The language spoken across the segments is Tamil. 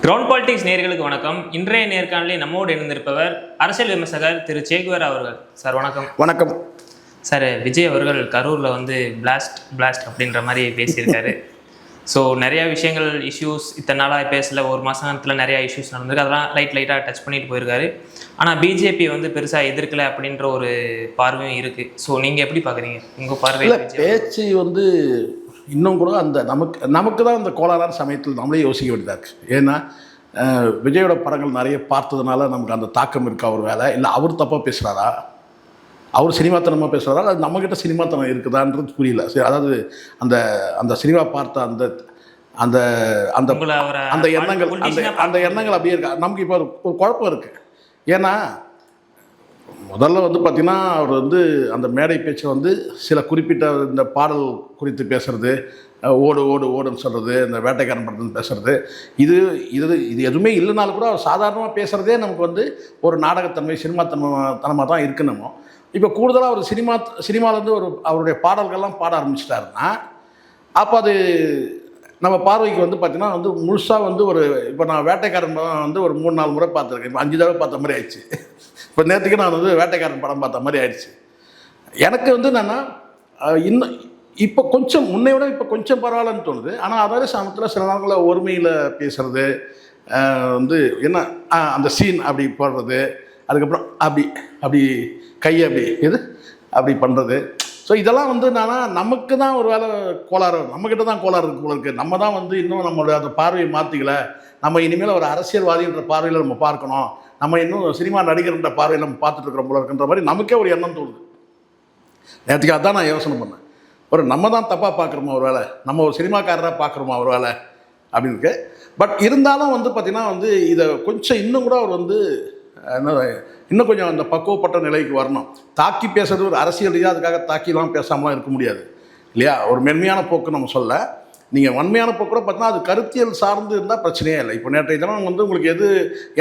கிரவுண்ட் பாலிடிக்ஸ் நேயர்களுக்கு வணக்கம். இன்றைய நேர்காணலில் நம்மோடு இணைந்திருப்பவர் அரசியல் விமர்சகர் திரு சேகுவேரா அவர்கள். சார் வணக்கம். வணக்கம் சார். விஜய் அவர்கள் கரூரில் பிளாஸ்ட் அப்படின்ற மாதிரி பேசியிருக்காரு. ஸோ நிறையா விஷயங்கள் இஷ்யூஸ் இத்தனை நாளாக பேசல, ஒரு மாதத்தில் நிறையா இஷ்யூஸ் நடந்திருக்கு. அதெல்லாம் லைட்டாக டச் பண்ணிட்டு போயிருக்காரு. ஆனால் பிஜேபி பெருசாக எதிர்க்கலை அப்படின்ற ஒரு பார்வையும் இருக்குது. ஸோ நீங்கள் எப்படி பார்க்குறீங்க? உங்கள் பார்வையில் பேச்சு இன்னும் கூட அந்த நமக்கு தான் அந்த கோளாறான சமயத்தில் நம்மளே யோசிக்க வேண்டியதாக இருக்குது. ஏன்னா விஜயோட படங்கள் நிறைய பார்த்ததுனால நமக்கு அந்த தாக்கம் இருக்கா ஒரு வேலை, இல்லை அவர் தப்பாக பேசுகிறாரா, அவர் சினிமாத்தனமாக பேசுகிறாரா, அது நம்மக்கிட்ட சினிமாத்தனம் இருக்குதான்றது புரியல. சரி, அதாவது அந்த அந்த சினிமா பார்த்த அந்த அந்த அந்த அந்த எண்ணங்கள் அப்படியே இருக்கா. நமக்கு இப்போ ஒரு குழப்பம் இருக்குது. ஏன்னா முதல்ல பார்த்திங்கன்னா அவர் அந்த மேடை பேச்சை சில குறிப்பிட்ட இந்த பாடல் குறித்து பேசுகிறது, ஓடு ஓடு ஓடுன்னு சொல்கிறது, இந்த வேட்டைக்காரன் படத்துன்னு பேசுகிறது, இது இது இது எதுவுமே இல்லைனாலும் கூட அவர் சாதாரணமாக பேசுகிறதே நமக்கு ஒரு நாடகத்தன்மை சினிமாத்தனமாக தான் இருக்குன்னு. இப்போ கூடுதலாக அவர் சினிமாவிலேருந்து அவருடைய பாடல்கள்லாம் பாட ஆரம்பிச்சிட்டாருன்னா அப்போ அது நம்ம பார்வைக்கு பார்த்திங்கன்னா முழுசாக இப்போ நான் வேட்டைக்காரன் படம் ஒரு 3-4 முறை பார்த்துருக்கேன். இப்போ 5 தடவை பார்த்த மாதிரி ஆயிடுச்சு. இப்போ நேற்றுக்கு நான் வேட்டைக்காரன் படம் பார்த்த மாதிரி ஆயிடுச்சு. எனக்கு என்னென்னா இன்னும் இப்போ கொஞ்சம் முன்னை விட இப்போ கொஞ்சம் பரவாயில்லன்னு தோணுது. ஆனால் அதே சமயத்தில் சில நாட்களில் ஒருமையில் பேசுகிறது, என்ன அந்த சீன் அப்படி போடுறது, அதுக்கப்புறம் அப்படி கையை அப்படி பண்ணுறது. ஸோ இதெல்லாம் நமக்கு தான் ஒரு வேலை கோளாறு, நம்மக்கிட்ட தான் கோளாறு இருக்கு போல இருக்குது. நம்ம தான் இன்னும் நம்மளுடைய அந்த பார்வையை மாற்றிக்கலை. நம்ம இனிமேல் ஒரு அரசியல்வாதின்ற பார்வையில் நம்ம பார்க்கணும், நம்ம இன்னும் சினிமா நடிகர்ன்ற பார்வையில் நம்ம பார்த்துட்டு இருக்கிற போல இருக்குன்ற மாதிரி நமக்கே ஒரு எண்ணம் தோணுது. நேற்றுக்கு அதான் நான் யோசனை பண்ணேன். நம்ம தான் தப்பாக பார்க்குறோமா ஒரு வேலை, நம்ம ஒரு சினிமாக்காரராக பார்க்குறோமா ஒரு வேலை அப்படின்னு இருக்கு. பட் இருந்தாலும் பார்த்திங்கன்னா இதை கொஞ்சம் இன்னும் கூட அவர் இன்னும் கொஞ்சம் அந்த பக்குவப்பட்ட நிலைக்கு வரணும். தாக்கி பேசுறது ஒரு அரசியல் ரீதியாக, அதுக்காக தாக்கிலாம் பேசாமலாம் இருக்க முடியாது இல்லையா. ஒரு மென்மையான போக்கு நம்ம சொல்ல, நீங்கள் வன்மையான போக்கு கூட பார்த்தீங்கன்னா அது கருத்தியல் சார்ந்து இருந்தால் பிரச்சனையே இல்லை. இப்போ நேற்றைய தினம் உங்களுக்கு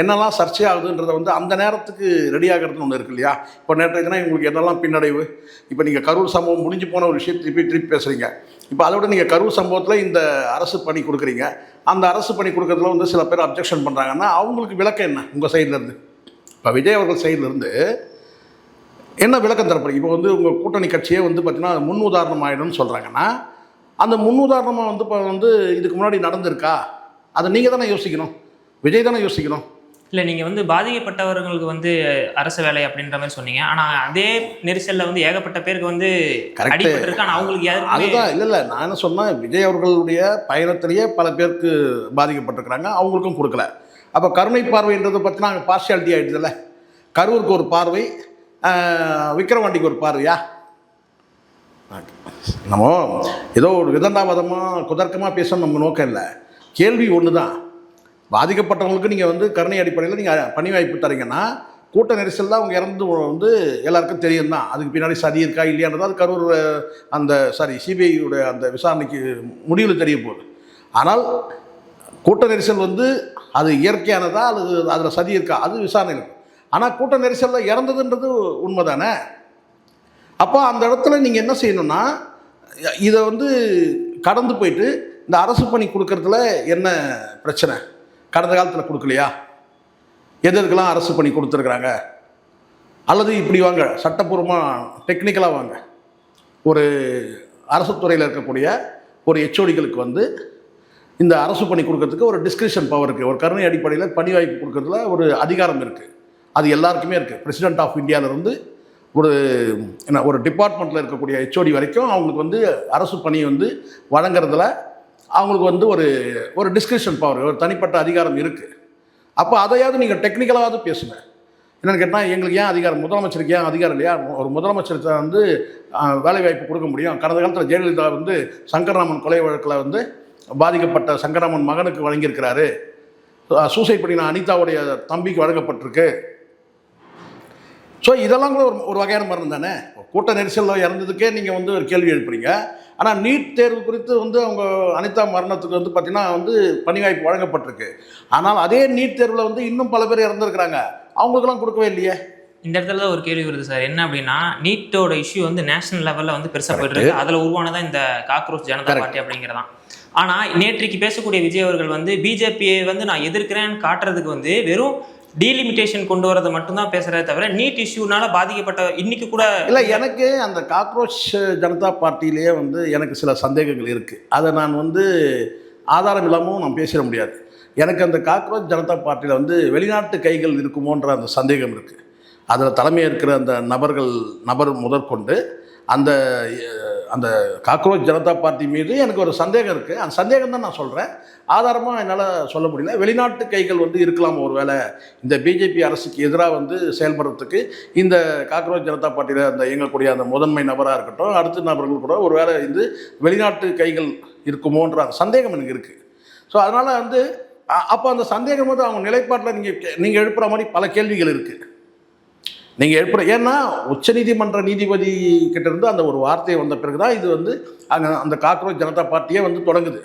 என்னெல்லாம் சர்ச்சை ஆகுதுன்றதை அந்த நேரத்துக்கு ரெடி ஆகிறதுன்னு ஒன்று இருக்கு இல்லையா. இப்போ நேற்றைய தினம் உங்களுக்கு என்னெல்லாம் பின்னடைவு, இப்போ நீங்கள் கரூர் சம்பவம் முடிஞ்சு போன ஒரு விஷயம் திருப்பி பேசுகிறீங்க. இப்போ அதோட நீங்கள் கரூர் சம்பவத்தில் இந்த அரசு பணி கொடுக்குறீங்க. அந்த அரசு பணி கொடுக்குறதுல சில பேர் அப்ஜெக்ஷன் பண்ணுறாங்கன்னா அவங்களுக்கு விளக்கம் என்ன உங்கள் சைட்லேருந்து? இப்போ விஜய் அவர்கள் சைட்லேருந்து என்ன விளக்கம் தரப்படுங்க? இப்போ உங்கள் கூட்டணி கட்சியே பார்த்திங்கன்னா முன் உதாரணம் ஆகிடும்னு சொல்கிறாங்கன்னா, அந்த முன் உதாரணமாக இப்போ இதுக்கு முன்னாடி நடந்திருக்கா, அதை நீங்கள் தானே யோசிக்கணும், விஜய் தானே யோசிக்கணும். இல்லை, நீங்கள் பாதிக்கப்பட்டவர்களுக்கு அரசு வேலை அப்படின்ற மாதிரி சொன்னீங்க. ஆனால் அதே நெரிசலில் ஏகப்பட்ட பேருக்கு அடிபட்டிருக்கு. ஆனால் அவங்களுக்கு அதுதான் இல்லை நான் என்ன சொன்னேன், விஜய் அவர்களுடைய பயணத்திலேயே பல பேருக்கு பாதிக்கப்பட்டிருக்கிறாங்க, அவங்களுக்கும் கொடுக்கல. அப்போ கருணை பார்வைன்றது பார்த்தீங்கன்னா அங்கே பார்ஷியாலிட்டி ஆகிடுதுல்ல. கரூருக்கு ஒரு பார்வை, விக்கிரவாண்டிக்கு ஒரு பார்வையா? நம்ம ஏதோ ஒரு விதண்டாவாதமாக குதர்க்கமாக பேசணும் நம்ம நோக்கம் இல்லை. கேள்வி ஒன்று தான். பாதிக்கப்பட்டவங்களுக்கு நீங்கள் கருணை அடிப்படையில் நீங்கள் பணி வாய்ப்பு தரீங்கன்னா, கூட்ட நெரிசல் தான் அவங்க இறந்து எல்லாருக்கும் தெரியும் தான். அதுக்கு பின்னாடி சதி இருக்கா இல்லையான்றது அது கரூர் சிபிஐயுடைய அந்த விசாரணைக்கு முடிவில் தெரிய போகுது. ஆனால் கூட்ட நெரிசல் அது இயற்கையானதா அல்லது அதில் சதி இருக்கா, அது விசாரணை இருக்கும். ஆனால் கூட்ட நெரிசலில் இறந்ததுன்றது உண்மை தானே. அப்போ அந்த இடத்துல நீங்கள் என்ன செய்யணும்னா, இதை கடந்து போயிட்டு இந்த அரசு பணி கொடுக்கறதுல என்ன பிரச்சனை, கடந்த காலத்தில் கொடுக்கலையா, எதுக்கெல்லாம் அரசு பணி கொடுத்துருக்குறாங்க, அல்லது இப்படி வாங்க சட்டப்பூர்வமாக டெக்னிக்கலாக வாங்க, ஒரு அரசு துறையில் இருக்கக்கூடிய ஒரு ஹெச்ஓடிகளுக்கு இந்த அரசு பணி கொடுக்கறதுக்கு ஒரு டிஸ்கிரிப்ஷன் பவர் இருக்குது. ஒரு கருணை அடிப்படையில் பணி வாய்ப்பு கொடுக்கறதுல ஒரு அதிகாரம் இருக்குது. அது எல்லாருக்குமே இருக்குது. பிரசிடென்ட் ஆஃப் இந்தியாவிலேருந்து ஒரு டிபார்ட்மெண்ட்டில் இருக்கக்கூடிய ஹெச்ஓடி வரைக்கும் அவங்களுக்கு அரசு பணியை வழங்குறதுல அவங்களுக்கு ஒரு டிஸ்கிரிப்ஷன் பவர், ஒரு தனிப்பட்ட அதிகாரம் இருக்குது. அப்போ அதையாவது நீங்கள் டெக்னிக்கலாவது பேசுங்க. என்னென்னு கேட்டால், எங்களுக்கு ஏன் அதிகாரம், முதலமைச்சருக்கு ஏன் அதிகாரம் இல்லையா? ஒரு முதலமைச்சருக்கு வேலைவாய்ப்பு கொடுக்க முடியும். கடந்த காலத்தில் ஜெயலலிதா சங்கர்ராமன் கொலை வழக்கில் பாதிக்கப்பட்ட சங்கராமன் மகனுக்கு வழங்கியிருக்கிறாரு. சூசைட் பண்ணின அனிதாவுடைய தம்பிக்கு வழங்கப்பட்டிருக்கு. ஸோ இதெல்லாம் கூட ஒரு வகையான மரணம் தானே. கூட்ட நெரிசலில் இறந்ததுக்கே நீங்கள் ஒரு கேள்வி எழுப்புறீங்க. ஆனால் நீட் தேர்வு குறித்து அவங்க அனிதா மரணத்துக்கு பார்த்திங்கன்னா பணி வாய்ப்பு வழங்கப்பட்டிருக்கு. ஆனால் அதே நீட் தேர்வில் இன்னும் பல பேர் இறந்துருக்கிறாங்க, அவங்களுக்கெல்லாம் கொடுக்கவே இல்லையே. இந்த இடத்துல தான் ஒரு கேள்வி வருது சார். என்ன அப்படின்னா, நீட்டோட இஷ்யூ வந்து நேஷனல் லெவலில் வந்து பெருசாக போயிட்டு இருக்கு. அதில் உருவானதான் இந்த காக்ரோச் ஜனதா பார்ட்டி அப்படிங்கிறதான். ஆனால் நேற்றைக்கு பேசக்கூடிய விஜய் அவர்கள் வந்து பிஜேபியை வந்து நான் எதிர்க்கிறேன்னு காட்டுறதுக்கு வந்து வெறும் டீலிமிட்டேஷன் கொண்டு வரதை மட்டும்தான் பேசுறதே தவிர நீட் இஷ்யூனால பாதிக்கப்பட்ட இன்னைக்கு கூட இல்லை, எனக்கு அந்த காக்ரோச் ஜனதா பார்ட்டியிலேயே வந்து எனக்கு சில சந்தேகங்கள் இருக்குது. அதை நான் வந்து ஆதாரம் இல்லாமல் நான் பேசிட முடியாது. எனக்கு அந்த காக்ரோச் ஜனதா பார்ட்டியில் வந்து வெளிநாட்டு கைகள் இருக்குமோன்ற அந்த சந்தேகம் இருக்குது. அதில் தலைமையாக இருக்கிற அந்த நபர் முதற்கொண்டு அந்த அந்த காக்ரோச் ஜனதா பார்ட்டி மீது எனக்கு ஒரு சந்தேகம் இருக்குது. அந்த சந்தேகம் தான் நான் சொல்கிறேன், ஆதாரமாக என்னால் சொல்ல முடியல. வெளிநாட்டு கைகள் வந்து இருக்கலாம். ஒரு வேளை இந்த பிஜேபி அரசுக்கு எதிராக வந்து செயல்படுறதுக்கு இந்த காக்ரோச் ஜனதா பார்ட்டியில் அந்த இயங்கக்கூடிய அந்த முதன்மை நபராக இருக்கட்டும், அடுத்த நபர்கள் கூட ஒரு வேளை இது வெளிநாட்டு கைகள் இருக்குமோன்ற அந்த சந்தேகம் எனக்கு இருக்குது. ஸோ அதனால் வந்து அப்போ அந்த சந்தேகம் வந்து அவங்க நிலைப்பாட்டில் நீங்கள் எழுப்புகிற மாதிரி பல கேள்விகள் இருக்குது. நீங்கள் எழுப்புற ஏன்னா உச்சநீதிமன்ற நீதிபதி கிட்டேருந்து அந்த ஒரு வார்த்தை வந்த பிறகு தான் இது வந்து அங்கே அந்த காக்ரோச் ஜனதா பார்ட்டியே வந்து தொடங்குது.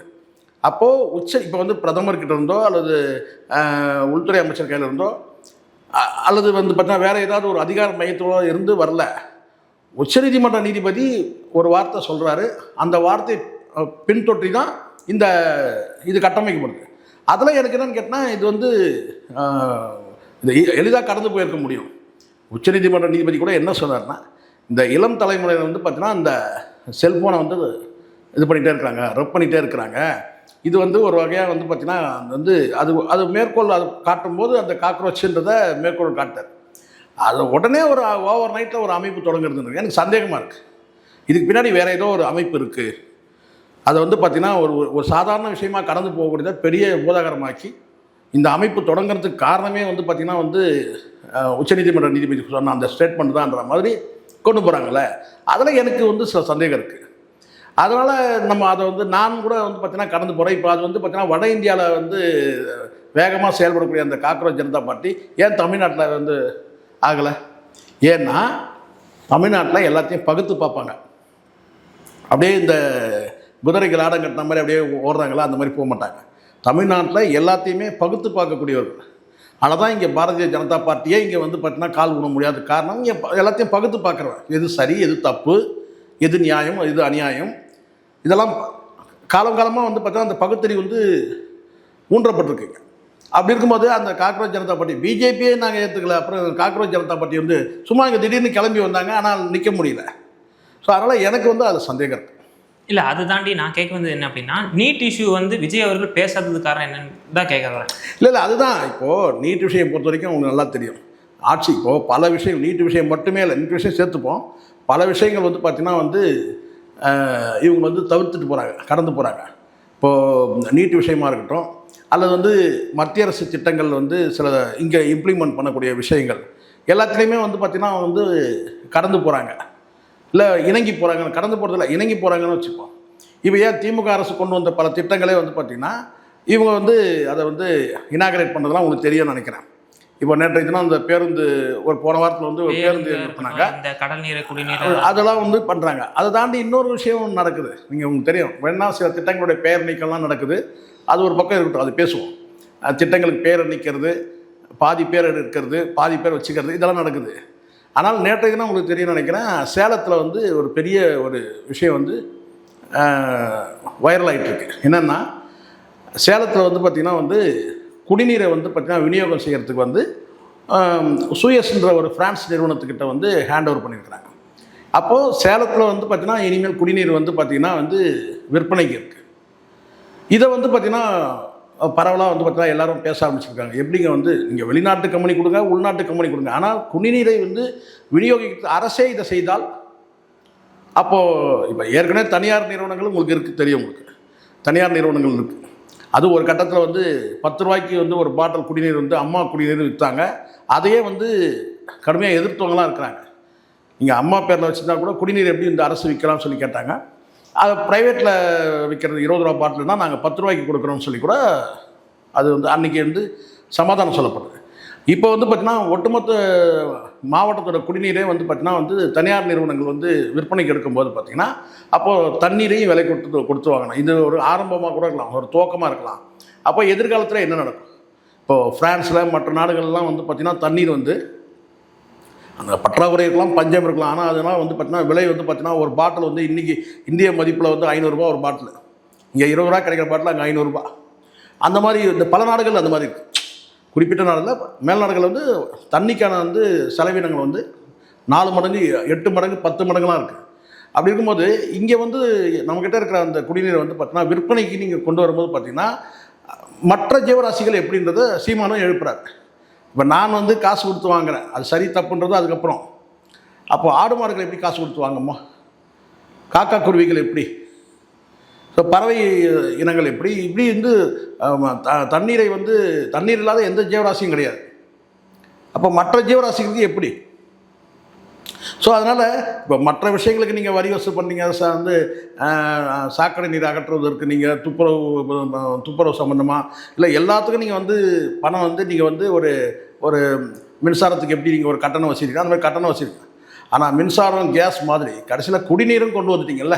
அப்போது இப்போ வந்து பிரதமர்கிட்ட இருந்தோ அல்லது உள்துறை அமைச்சர் கையில் இருந்தோ அல்லது வந்து பார்த்தீங்கன்னா வேறு ஏதாவது ஒரு அதிகார மையத்தோடு இருந்து வரல. உச்சநீதிமன்ற நீதிபதி ஒரு வார்த்தை சொல்கிறாரு, அந்த வார்த்தை பின்தொற்றி தான் இது கட்டமைக்கப்படுது. அதில் எனக்கு என்னென்னு கேட்டால் இது வந்து இது எளிதாக கடந்து போயிருக்க முடியும். உச்சநீதிமன்ற நீதிபதி கூட என்ன சொன்னார்னா, இந்த இளம் தலைமுறையில் வந்து பார்த்தீங்கன்னா இந்த செல்ஃபோனை வந்து இது பண்ணிகிட்டே இருக்கிறாங்க, ரப் பண்ணிகிட்டே இருக்கிறாங்க. இது வந்து ஒரு வகையாக வந்து பார்த்திங்கன்னா வந்து அது மேற்கோள் அது காட்டும்போது அந்த காக்ரோச்சுன்றதை மேற்கோள் காட்டார். அது உடனே ஒரு ஓவர் நைட்டில் ஒரு அமைப்பு தொடங்குறதுன்னு எனக்கு சந்தேகமாக இருக்குது. இதுக்கு பின்னாடி வேறு ஏதோ ஒரு அமைப்பு இருக்குது. அதை வந்து பார்த்திங்கன்னா ஒரு சாதாரண விஷயமாக கடந்து போகக்கூடியதை பெரிய பூதாகரமாக்கி இந்த அமைப்பு தொடங்குறதுக்கு காரணமே வந்து பார்த்திங்கன்னா வந்து உச்சநீதிமன்ற நீதிபதி சொன்ன அந்த ஸ்டேட்மெண்ட் தான்ன்ற மாதிரி கொண்டு போகிறாங்களே, அதில் எனக்கு வந்து சில சந்தேகம் இருக்குது. அதனால் நம்ம அதை வந்து நான் கூட வந்து பார்த்திங்கன்னா கடந்து போகிறேன். இப்போ அது வந்து பார்த்திங்கன்னா வட இந்தியாவில் வந்து வேகமாக செயல்படக்கூடிய அந்த காக்ரோச் ஜனதா பார்ட்டி ஏன் தமிழ்நாட்டில் வந்து ஆகலை? ஏன்னா தமிழ்நாட்டில் எல்லாத்தையும் பகுத்து பார்ப்பாங்க. அப்படியே இந்த குதிரைகள் ஆடம் கட்டின மாதிரி அப்படியே ஓடுறாங்களா, அந்த மாதிரி போக மாட்டாங்க. தமிழ்நாட்டில் எல்லாத்தையுமே பகுத்து பார்க்கக்கூடியவர்கள். ஆனால் தான் இங்கே பாரதிய ஜனதா பார்ட்டியே இங்கே வந்து பார்த்தீங்கன்னா கால் விட முடியாத காரணம் இங்கே எல்லாத்தையும் பகுத்து பார்க்குறவன். எது சரி, எது தப்பு, எது நியாயம், எது அநியாயம், இதெல்லாம் காலங்காலமாக வந்து பார்த்தீங்கன்னா அந்த பகுத்தறிவு வந்து ஊன்றப்பட்டிருக்குங்க. அப்படி இருக்கும்போது அந்த காக்ரோச் ஜனதா பார்ட்டி பிஜேபியே நாங்கள் ஏற்றுக்கல, அப்புறம் காக்ரோச் ஜனதா பார்ட்டி வந்து சும்மா இங்கே திடீர்னு கிளம்பி வந்தாங்க, ஆனால் நிற்க முடியல. ஸோ அதனால் எனக்கு வந்து அது சந்தேகம் இருக்குது. இல்லை, அதை தாண்டி நான் கேட்க வந்தது என்ன அப்படின்னா, நீட் இஷ்யூ வந்து விஜய் அவர்கள் பேசாதது காரணம் என்னன்னு தான் கேட்க வரேன். இல்லை அதுதான். இப்போது நீட் விஷயம் பொறுத்த வரைக்கும் உங்களுக்கு நல்லா தெரியும். ஆட்சி இப்போது பல விஷயம், நீட் விஷயம் மட்டுமே இல்லை, நீட் விஷயம் சேர்த்துப்போம், பல விஷயங்கள் வந்து பார்த்திங்கன்னா வந்து இவங்க வந்து தவிர்த்துட்டு போகிறாங்க, கடந்து போகிறாங்க. இப்போது நீட் விஷயமா இருக்கட்டும், அல்லது வந்து மத்திய அரசு திட்டங்கள் வந்து சில இங்கே இம்ப்ளிமெண்ட் பண்ணக்கூடிய விஷயங்கள் எல்லாத்துலேயுமே வந்து பார்த்திங்கன்னா வந்து கடந்து போகிறாங்க. இல்லை இணங்கி போகிறாங்க, கடந்து போகிறதில்ல, இணங்கி போகிறாங்கன்னு வச்சுப்போம். இப்போ ஏன் திமுக அரசு கொண்டு வந்த பல திட்டங்களே வந்து பார்த்திங்கன்னா இவங்க வந்து அதை வந்து இனாகரேட் பண்ணுறதுலாம் உங்களுக்கு தெரியும்னு நினைக்கிறேன். இப்போ நேற்றைய தினம் அந்த பேருந்து ஒரு போன வாரத்தில் வந்து ஒரு பேருந்து பண்ணாங்க, இந்த கடல் நீரை குடிநீர் அதெல்லாம் வந்து பண்ணுறாங்க. அதை தாண்டி இன்னொரு விஷயம் நடக்குது, நீங்கள் உங்களுக்கு தெரியும். வேணா சில திட்டங்களுடைய பெயர் நீக்கம்லாம் நடக்குது, அது ஒரு பக்கம் இருக்கட்டும், அது பேசுவோம். திட்டங்களுக்கு பேர் நீக்கிறது, பாதி பேர் இருக்கிறது, பாதி பேர் வச்சுக்கிறது, இதெல்லாம் நடக்குது. ஆனால் நேற்றைய தினம் உங்களுக்கு தெரியும்னு நினைக்கிறேன், சேலத்தில் வந்து ஒரு பெரிய ஒரு விஷயம் வந்து வைரல் ஆகிட்டுருக்கு. என்னென்னா சேலத்தில் வந்து பார்த்திங்கன்னா வந்து குடிநீரை வந்து பார்த்திங்கன்னா விநியோகம் செய்கிறதுக்கு வந்து சூயஸ்ன்ற ஒரு ஃப்ரான்ஸ் நிறுவனத்துக்கிட்ட வந்து ஹேண்ட் ஓவர் பண்ணியிருக்கிறாங்க. அப்போது சேலத்தில் வந்து பார்த்திங்கன்னா இனிமேல் குடிநீர் வந்து பார்த்திங்கன்னா வந்து விற்பனைக்கு இருக்குது. இதை வந்து பார்த்திங்கன்னா பரவலாக வந்து பார்த்தீங்கன்னா எல்லாரும் பேச ஆரம்பிச்சிருக்காங்க. எப்படிங்க வந்து நீங்கள் வெளிநாட்டு கம்பெனி கொடுங்க, உள்நாட்டு கம்பெனி கொடுங்க, ஆனால் குடிநீரை வந்து விநியோகிக்க அரசே இதை செய்தால், அப்போது இப்போ ஏற்கனவே தனியார் நிறுவனங்கள் உங்களுக்கு இருக்குது, தெரியும் உங்களுக்கு தனியார் நிறுவனங்கள் இருக்குது. அது ஒரு கட்டத்தில் வந்து 10 ரூபாய்க்கு வந்து ஒரு பாட்டில் குடிநீர் வந்து அம்மா குடிநீர் விற்றாங்க. அதையே வந்து கடுமையாக எதிர்த்தவங்களாம் இருக்கிறாங்க. நீங்கள் அம்மா பேரில் வச்சுருந்தா கூட குடிநீர் எப்படி இந்த அரசு விற்கலாம்னு சொல்லி கேட்டாங்க. அது ப்ரைவேட்டில் விற்கிறது 20 ரூபா பாட்டில்னா நாங்கள் 10 ரூபாய்க்கு கொடுக்குறோம்னு சொல்லி கூட அது வந்து அன்றைக்கி வந்து சமாதானம் சொல்லப்படுது. இப்போ வந்து பார்த்திங்கன்னா ஒட்டுமொத்த மாவட்டத்தோட குடிநீரே வந்து பார்த்திங்கன்னா வந்து தனியார் நிறுவனங்கள் வந்து விற்பனைக்கு எடுக்கும்போது பார்த்திங்கன்னா அப்போது தண்ணீரையும் விலை கொடுத்து வாங்கணும். இது ஒரு ஆரம்பமாக கூட இருக்கலாம், ஒரு துவக்கமாக இருக்கலாம். அப்போ எதிர்காலத்தில் என்ன நடக்கும்? இப்போது ஃப்ரான்ஸில் மற்ற நாடுகள்லாம் வந்து பார்த்திங்கன்னா தண்ணீர் வந்து அந்த பற்றாக்குறை இருக்கலாம், பஞ்சம் இருக்கலாம். ஆனால் அதனால் வந்து பார்த்தீங்கன்னா விலை வந்து பார்த்தீங்கன்னா ஒரு பாட்டில் வந்து இன்றைக்கி இந்திய மதிப்பில் வந்து 500 ரூபா ஒரு பாட்டில். இங்கே 20 ரூபா கிடைக்கிற பாட்டில் அங்கே 500 ரூபா. அந்த மாதிரி இந்த பல நாடுகள் அந்த மாதிரி இருக்குது. குறிப்பிட்ட நாடுகளில் மேல் நாடுகள் வந்து தண்ணிக்கான வந்து செலவினங்கள் வந்து 4 மடங்கு 8 மடங்கு 10 மடங்குலாம் இருக்குது. அப்படி இருக்கும்போது இங்கே வந்து நம்மக்கிட்ட இருக்கிற அந்த குடிநீரை வந்து பார்த்தீங்கன்னா விற்பனைக்கு நீங்கள் கொண்டு வரும்போது பார்த்தீங்கன்னா மற்ற ஜீவராசிகள் எப்படின்றத சீமானும் எழுப்புறாரு. இப்போ நான் வந்து காசு கொடுத்து வாங்குறேன், அது சரி தப்புன்றது அதுக்கப்புறம். அப்போ ஆடு மாடுகள் எப்படி காசு கொடுத்து வாங்கம்மா? காக்கா குருவிகள் எப்படி? ஸோ பறவை இனங்கள் எப்படி? இப்படி வந்து தண்ணீரை வந்து தண்ணீர் இல்லாத எந்த ஜீவராசியும் கிடையாது. அப்போ மற்ற ஜீவராசிகளுக்கு எப்படி? ஸோ அதனால் இப்போ மற்ற விஷயங்களுக்கு நீங்கள் வரி வசூல் பண்ணீங்க, வந்து சாக்கடை நீர் அகற்றுவதற்கு நீங்கள் துப்புரவு சம்மந்தமாக இல்லை எல்லாத்துக்கும் நீங்கள் வந்து பணம் வந்து நீங்கள் வந்து ஒரு மின்சாரத்துக்கு எப்படி நீங்கள் ஒரு கட்டணம் வச்சுருக்கீங்க, அந்த மாதிரி கட்டணம் வச்சுருக்கீங்க. ஆனால் மின்சாரம் கேஸ் மாதிரி கடைசியில் குடிநீரும் கொண்டு வந்துட்டீங்கல்ல.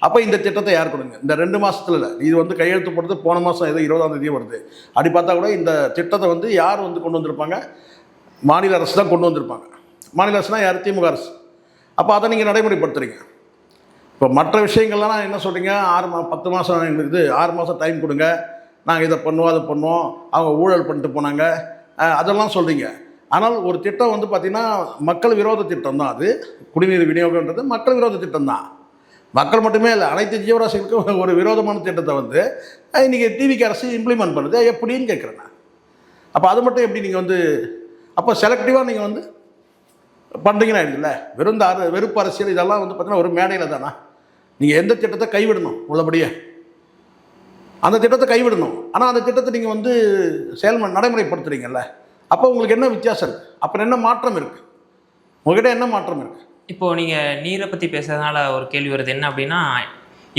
அப்போ இந்த திட்டத்தை யார் கொடுங்க? இந்த 2 மாதத்துல இல்லை, இது வந்து கையெழுத்து போடுறது போன மாதம் ஏதோ 20ஆம் தேதி வருது. அப்படி பார்த்தா கூட இந்த திட்டத்தை வந்து யார் வந்து கொண்டு வந்திருப்பாங்க? மாநில அரசு தான் கொண்டு வந்திருப்பாங்க. மாநில அரசுனா யார்? திமுக அரசு. அப்போ அதை நீங்கள் நடைமுறைப்படுத்துறீங்க. இப்போ மற்ற விஷயங்கள்லாம் என்ன சொல்கிறீங்க? 10 மாதம் எங்களுக்கு 6 மாதம் டைம் கொடுங்க, நாங்கள் இதை பண்ணுவோம் அதை பண்ணுவோம், அவங்க ஊழல் பண்ணிட்டு போனாங்க, அதெல்லாம் சொல்கிறீங்க. ஆனால் ஒரு திட்டம் வந்து பார்த்திங்கன்னா மக்கள் விரோத திட்டம் தான். அது குடிநீர் விநியோகன்றது மக்கள் விரோத திட்டம் தான். மக்கள் மட்டுமே இல்லை, அனைத்து ஜீவராசிகளுக்கும் ஒரு விரோதமான திட்டத்தை வந்து இன்றைக்கி டிவிக்கு அரசு இம்ப்ளிமெண்ட் பண்ணுது. எப்படின்னு கேட்குறேன் நான். அப்போ அது மட்டும் எப்படி நீங்கள் வந்து அப்போ செலக்டிவாக நீங்கள் வந்து பண்ணுறீங்கன்னா இல்லை, வெறும் வெறுப்பு அரசியல் இதெல்லாம் வந்து பார்த்தீங்கன்னா ஒரு மேடையில் தானே. நீங்கள் எந்த திட்டத்தை கைவிடணும் உள்ளபடியே அந்த திட்டத்தை கைவிடணும். ஆனால் அந்த திட்டத்தை நீங்கள் வந்து நடைமுறைப்படுத்துறீங்கல்ல. அப்போ உங்களுக்கு என்ன வித்தியாசம் இருக்குது? அப்புறம் என்ன மாற்றம் இருக்குது? உங்கள்கிட்ட என்ன மாற்றம் இருக்குது? இப்போது நீங்கள் நீரை பற்றி பேசுறதுனால ஒரு கேள்வி வருது. என்ன அப்படின்னா,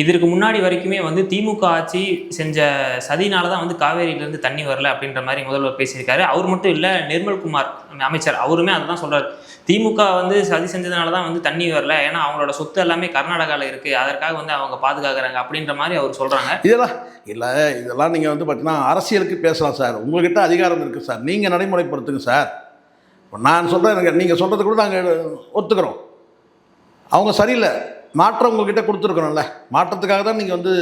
இதற்கு முன்னாடி வரைக்குமே வந்து திமுக ஆட்சி செஞ்ச சதினால தான் வந்து காவேரியிலேருந்து தண்ணி வரல அப்படின்ற மாதிரி முதல்வர் பேசியிருக்காரு. அவர் மட்டும் இல்லை, நிர்மல்குமார் அமைச்சர் அவருமே அதை தான் சொல்கிறார். திமுக வந்து சதி செஞ்சதுனால தான் வந்து தண்ணி வரல, ஏன்னா அவங்களோட சொத்து எல்லாமே கர்நாடகாவில் இருக்குது, அதற்காக வந்து அவங்க பாதுகாக்கிறாங்க அப்படின்ற மாதிரி அவர் சொல்கிறாங்க. இதெல்லாம் நீங்கள் வந்து பார்த்தீங்கன்னா அரசியலுக்கு பேசலாம் சார். உங்கள்கிட்ட அதிகாரம் இருக்குது சார், நீங்கள் நடைமுறைப்படுத்துங்க சார். நான் சொல்கிறேன், நீங்கள் சொல்கிறது கூட நாங்கள் ஒத்துக்கிறோம். அவங்க சரியில்லை, மாற்றம் உங்கள்கிட்ட கொடுத்துருக்குறோம்ல. மாற்றத்துக்காக தான் நீங்கள் வந்து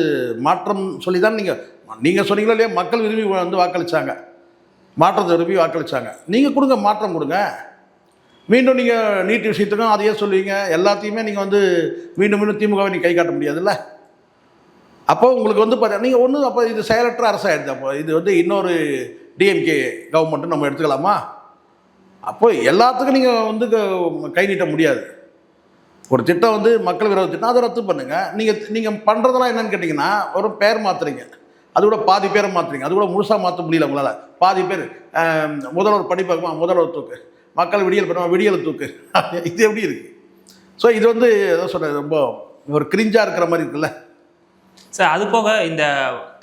மாற்றம் சொல்லி தான் நீங்கள் சொன்னீங்களோ இல்லையா, மக்கள் விரும்பி வந்து வாக்களித்தாங்க, மாற்றத்தை விரும்பி வாக்களித்தாங்க. நீங்கள் கொடுங்க, மாற்றம் கொடுங்க. மீண்டும் நீங்கள் நீட் விஷயத்துக்கும் அதையே சொல்லுவீங்க, எல்லாத்தையுமே நீங்கள் வந்து மீண்டும் மீண்டும் திமுகவை நீங்கள் கை காட்ட முடியாதுல்ல. அப்போ உங்களுக்கு வந்து பார்த்தா நீங்கள் ஒன்று, அப்போ இது செயலற்ற அரசாகிடுது. அப்போ இது வந்து இன்னொரு டிஎம்கே கவர்மெண்ட்டு நம்ம எடுத்துக்கலாமா? அப்போ எல்லாத்துக்கும் நீங்கள் வந்து கை நீட்ட முடியாது. ஒரு திட்டம் வந்து மக்கள் விரோத திட்டம், அதை ரத்து பண்ணுங்கள். நீங்கள் பண்ணுறதெல்லாம் என்னென்னு கேட்டிங்கன்னா ஒரு பேர் மாற்றுறீங்க, அது கூட பாதி பேரை மாற்றுறீங்க, அது கூட முழுசாக மாற்ற முடியல உங்களால். பாதி பேர் முதல்வர் படிப்பாக்குமா, முதல்வர் தூக்கு, மக்கள் விடியல் பண்ணுவோம், விடியலை தூக்கு. இது எப்படி இருக்குது? ஸோ இது வந்து ஏதோ சொல்கிறது ரொம்ப ஒரு கிரிஞ்சாக இருக்கிற மாதிரி இருக்குல்ல சார். அது போக இந்த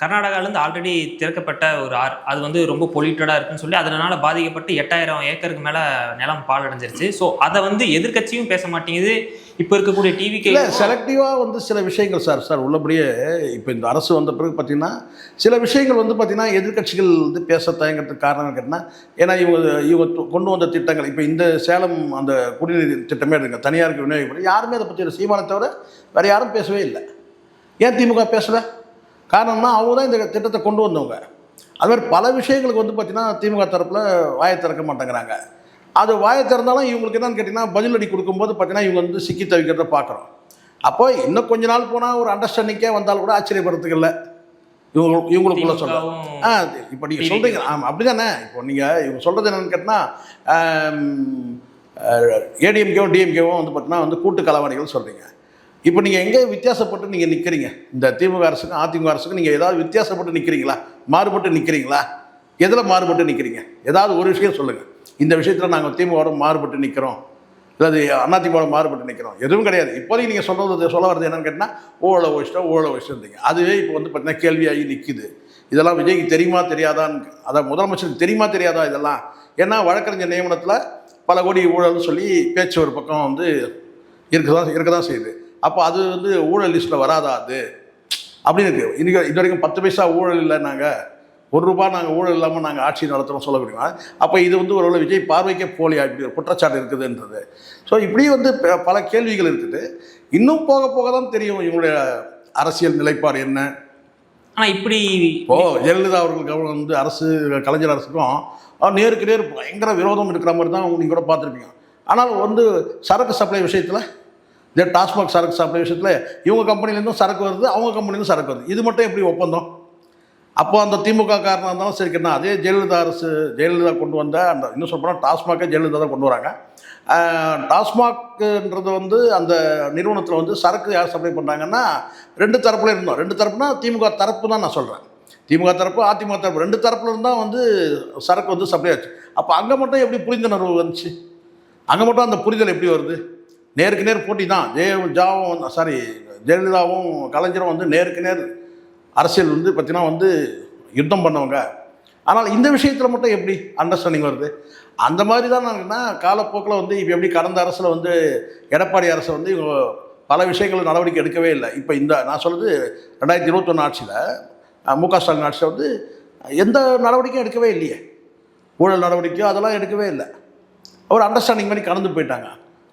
கர்நாடகாவிலேருந்து ஆல்ரெடி திறக்கப்பட்ட ஒரு ஆறு, அது வந்து ரொம்ப பொல்யூட்டடாக இருக்குன்னு சொல்லி அதனால் பாதிக்கப்பட்டு 8000 ஏக்கருக்கு மேலே நிலம் பாழடைஞ்சிருச்சு. ஸோ அதை வந்து எதிர்க்கட்சியும் பேச மாட்டேங்குது. இப்போ இருக்கக்கூடிய டிவிக்கு இல்லை, செலக்டிவாக வந்து சில விஷயங்கள் சார் உள்ளபடியே இப்போ இந்த அரசு வந்த பிறகு பார்த்திங்கன்னா சில விஷயங்கள் வந்து பார்த்திங்கன்னா எதிர்க்கட்சிகள் வந்து பேச தயங்கிறதுக்கு காரணம் கேட்டிங்கன்னா, ஏன்னா இவங்க கொண்டு வந்த திட்டங்கள், இப்போ இந்த சேலம் அந்த குடிநீர் திட்டமே இருக்குங்க, தனியாருக்கு விநியோகப்படும், யாருமே அதை பற்றி சீமானை தவிர வேறு யாரும் பேசவே இல்லை. ஏன் திமுக பேசலை? காரணம்னா அவங்க தான் இந்த திட்டத்தை கொண்டு வந்தவங்க. அது மாதிரி பல விஷயங்களுக்கு வந்து பார்த்திங்கன்னா திமுக தரப்பில் வாயை திறக்க மாட்டேங்கிறாங்க. அது வாயை திறந்தாலும் இவங்களுக்கு என்னன்னு கேட்டிங்கன்னா பதிலடி கொடுக்கும்போது பார்த்திங்கன்னா இவங்க வந்து சிக்கி தவிக்கிறத பார்க்குறோம். அப்போ இன்னும் கொஞ்ச நாள் போனால் ஒரு அண்டர்ஸ்டாண்டிங்கே வந்தால் கூட ஆச்சரியப்படுறதுக்கு இல்லை. இவங்களுக்குள்ள சொல்கிறோம். இப்போ நீங்கள் சொல்கிறீங்க, ஆமாம் அப்படி தானே. இப்போ நீங்கள் இவங்க சொல்கிறது என்னென்னு கேட்டால் ஏடிஎம்கேவும் டிஎம்கேவும் வந்து பார்த்திங்கன்னா வந்து கூட்டு களவாணிகள் சொல்கிறீங்க. இப்போ நீங்கள் எங்கே வித்தியாசப்பட்டு நீங்கள் நிற்கிறீங்க? இந்த திமுக அரசுக்கும் அதிமுக அரசுக்கும் நீங்கள் ஏதாவது வித்தியாசப்பட்டு நிற்கிறீங்களா? மாறுபட்டு நிற்கிறீங்களா? எதில் மாறுபட்டு நிற்கிறீங்க? ஏதாவது ஒரு விஷயம் சொல்லுங்கள். இந்த விஷயத்தில் நாங்கள் திமுகவோட மாறுபட்டு நிற்கிறோம், இல்லை அதிமுகவோட மாறுபட்டு நிற்கிறோம், எதுவும் கிடையாது. இப்போதைக்கு நீங்கள் சொல்ல வர்றது என்னென்னு கேட்டால் ஊழலை வச்சுட்டீங்க. அதுவே இப்போ வந்து பார்த்தீங்கன்னா கேள்வியாகி நிற்கிது. இதெல்லாம் விஜய்க்கு தெரியுமா தெரியாதான்னு, அதான் முதலமைச்சருக்கு தெரியுமா தெரியாதா இதெல்லாம்? ஏன்னா வழக்கறிஞர் நியமனத்தில் பல கோடி ஊழல்னு சொல்லி பேச்சு ஒரு பக்கம் வந்து இருக்க தான் செய்யுது. அப்போ அது வந்து ஊழல் லிஸ்ட்டில் வராதா அது அப்படின்னு இருக்குது. இது வரைக்கும் 10 பைசா ஊழல் இல்லை, நாங்கள் ரூபாய் நாங்கள் ஊழல் இல்லாமல் நாங்கள் ஆட்சி நடத்துகிறோம் சொல்ல முடியுமா? அப்போ இது வந்து ஒரு விஜய் பார்வைக்கே போலியா இப்படி ஒரு குற்றச்சாட்டு இருக்குதுன்றது. ஸோ இப்படி வந்து பல கேள்விகள் இருக்குது. இன்னும் போக போக தான் தெரியும் இவங்களுடைய அரசியல் நிலைப்பாடு என்ன. ஆனால் இப்படி ஜெயலலிதா அவர்களுக்கு வந்து அரசு கலைஞர் அரசுக்கும் நேருக்கு நேர் பயங்கர விரோதம் இருக்கிற மாதிரி தான் நீங்கள் கூட பார்த்துருப்பீங்க. ஆனால் வந்து சரக்கு சப்ளை விஷயத்தில், இந்த டாஸ்மாக் சரக்கு சப்ளை விஷயத்தில் இவங்க கம்பெனிலேருந்தும் சரக்கு வருது, அவங்க கம்பெனிலேருந்து சரக்கு வருது. இது மட்டும் எப்படி ஒப்பந்தம்? அப்போ அந்த திமுக காரணம் இருந்தாலும் சரிக்கண்ணா, அதே ஜெயலலிதா கொண்டு வந்த அந்த இன்னும் சொல்லப்போனால் டாஸ்மாகே ஜெயலலிதா தான் கொண்டு வராங்க. டாஸ்மாக்ன்றது வந்து அந்த நிறுவனத்தில் வந்து சரக்கு யார் சப்ளை பண்ணுறாங்கன்னா 2 தரப்புல இருந்தோம். 2 தரப்புனா திமுக தரப்பு தான் நான் சொல்கிறேன். திமுக தரப்பு, அதிமுக தரப்பு 2 தரப்புல இருந்தால் வந்து சரக்கு வந்து சப்ளை ஆச்சு. அப்போ அங்கே மட்டும் எப்படி புரிந்துணர்வு வந்துச்சு? அங்கே மட்டும் அந்த புரிதல் எப்படி வருது? நேருக்கு நேர் போட்டி தான். ஜெயலலிதாவும் கலைஞரும் வந்து நேருக்கு நேர் அரசியல் வந்து பார்த்தீங்கன்னா வந்து யுத்தம் பண்ணவங்க. ஆனால் இந்த விஷயத்தில் மட்டும் எப்படி அண்டர்ஸ்டாண்டிங் வருது? அந்த மாதிரி தான் நாங்கன்னா காலப்போக்கில் வந்து இப்போ எப்படி கடந்த அரசில் வந்து எடப்பாடி அரசு வந்து இவங்க பல விஷயங்கள் நடவடிக்கை எடுக்கவே இல்லை. இப்போ இந்த நான் சொல்கிறது 2021 ஆட்சியில் மு.க. ஸ்டாலின் ஆட்சியில் வந்து எந்த நடவடிக்கையும் எடுக்கவே இல்லையே. ஊழல் நடவடிக்கையோ அதெல்லாம் எடுக்கவே இல்லை. ஒரு அண்டர்ஸ்டாண்டிங் மாதிரி கடந்து போயிட்டாங்க.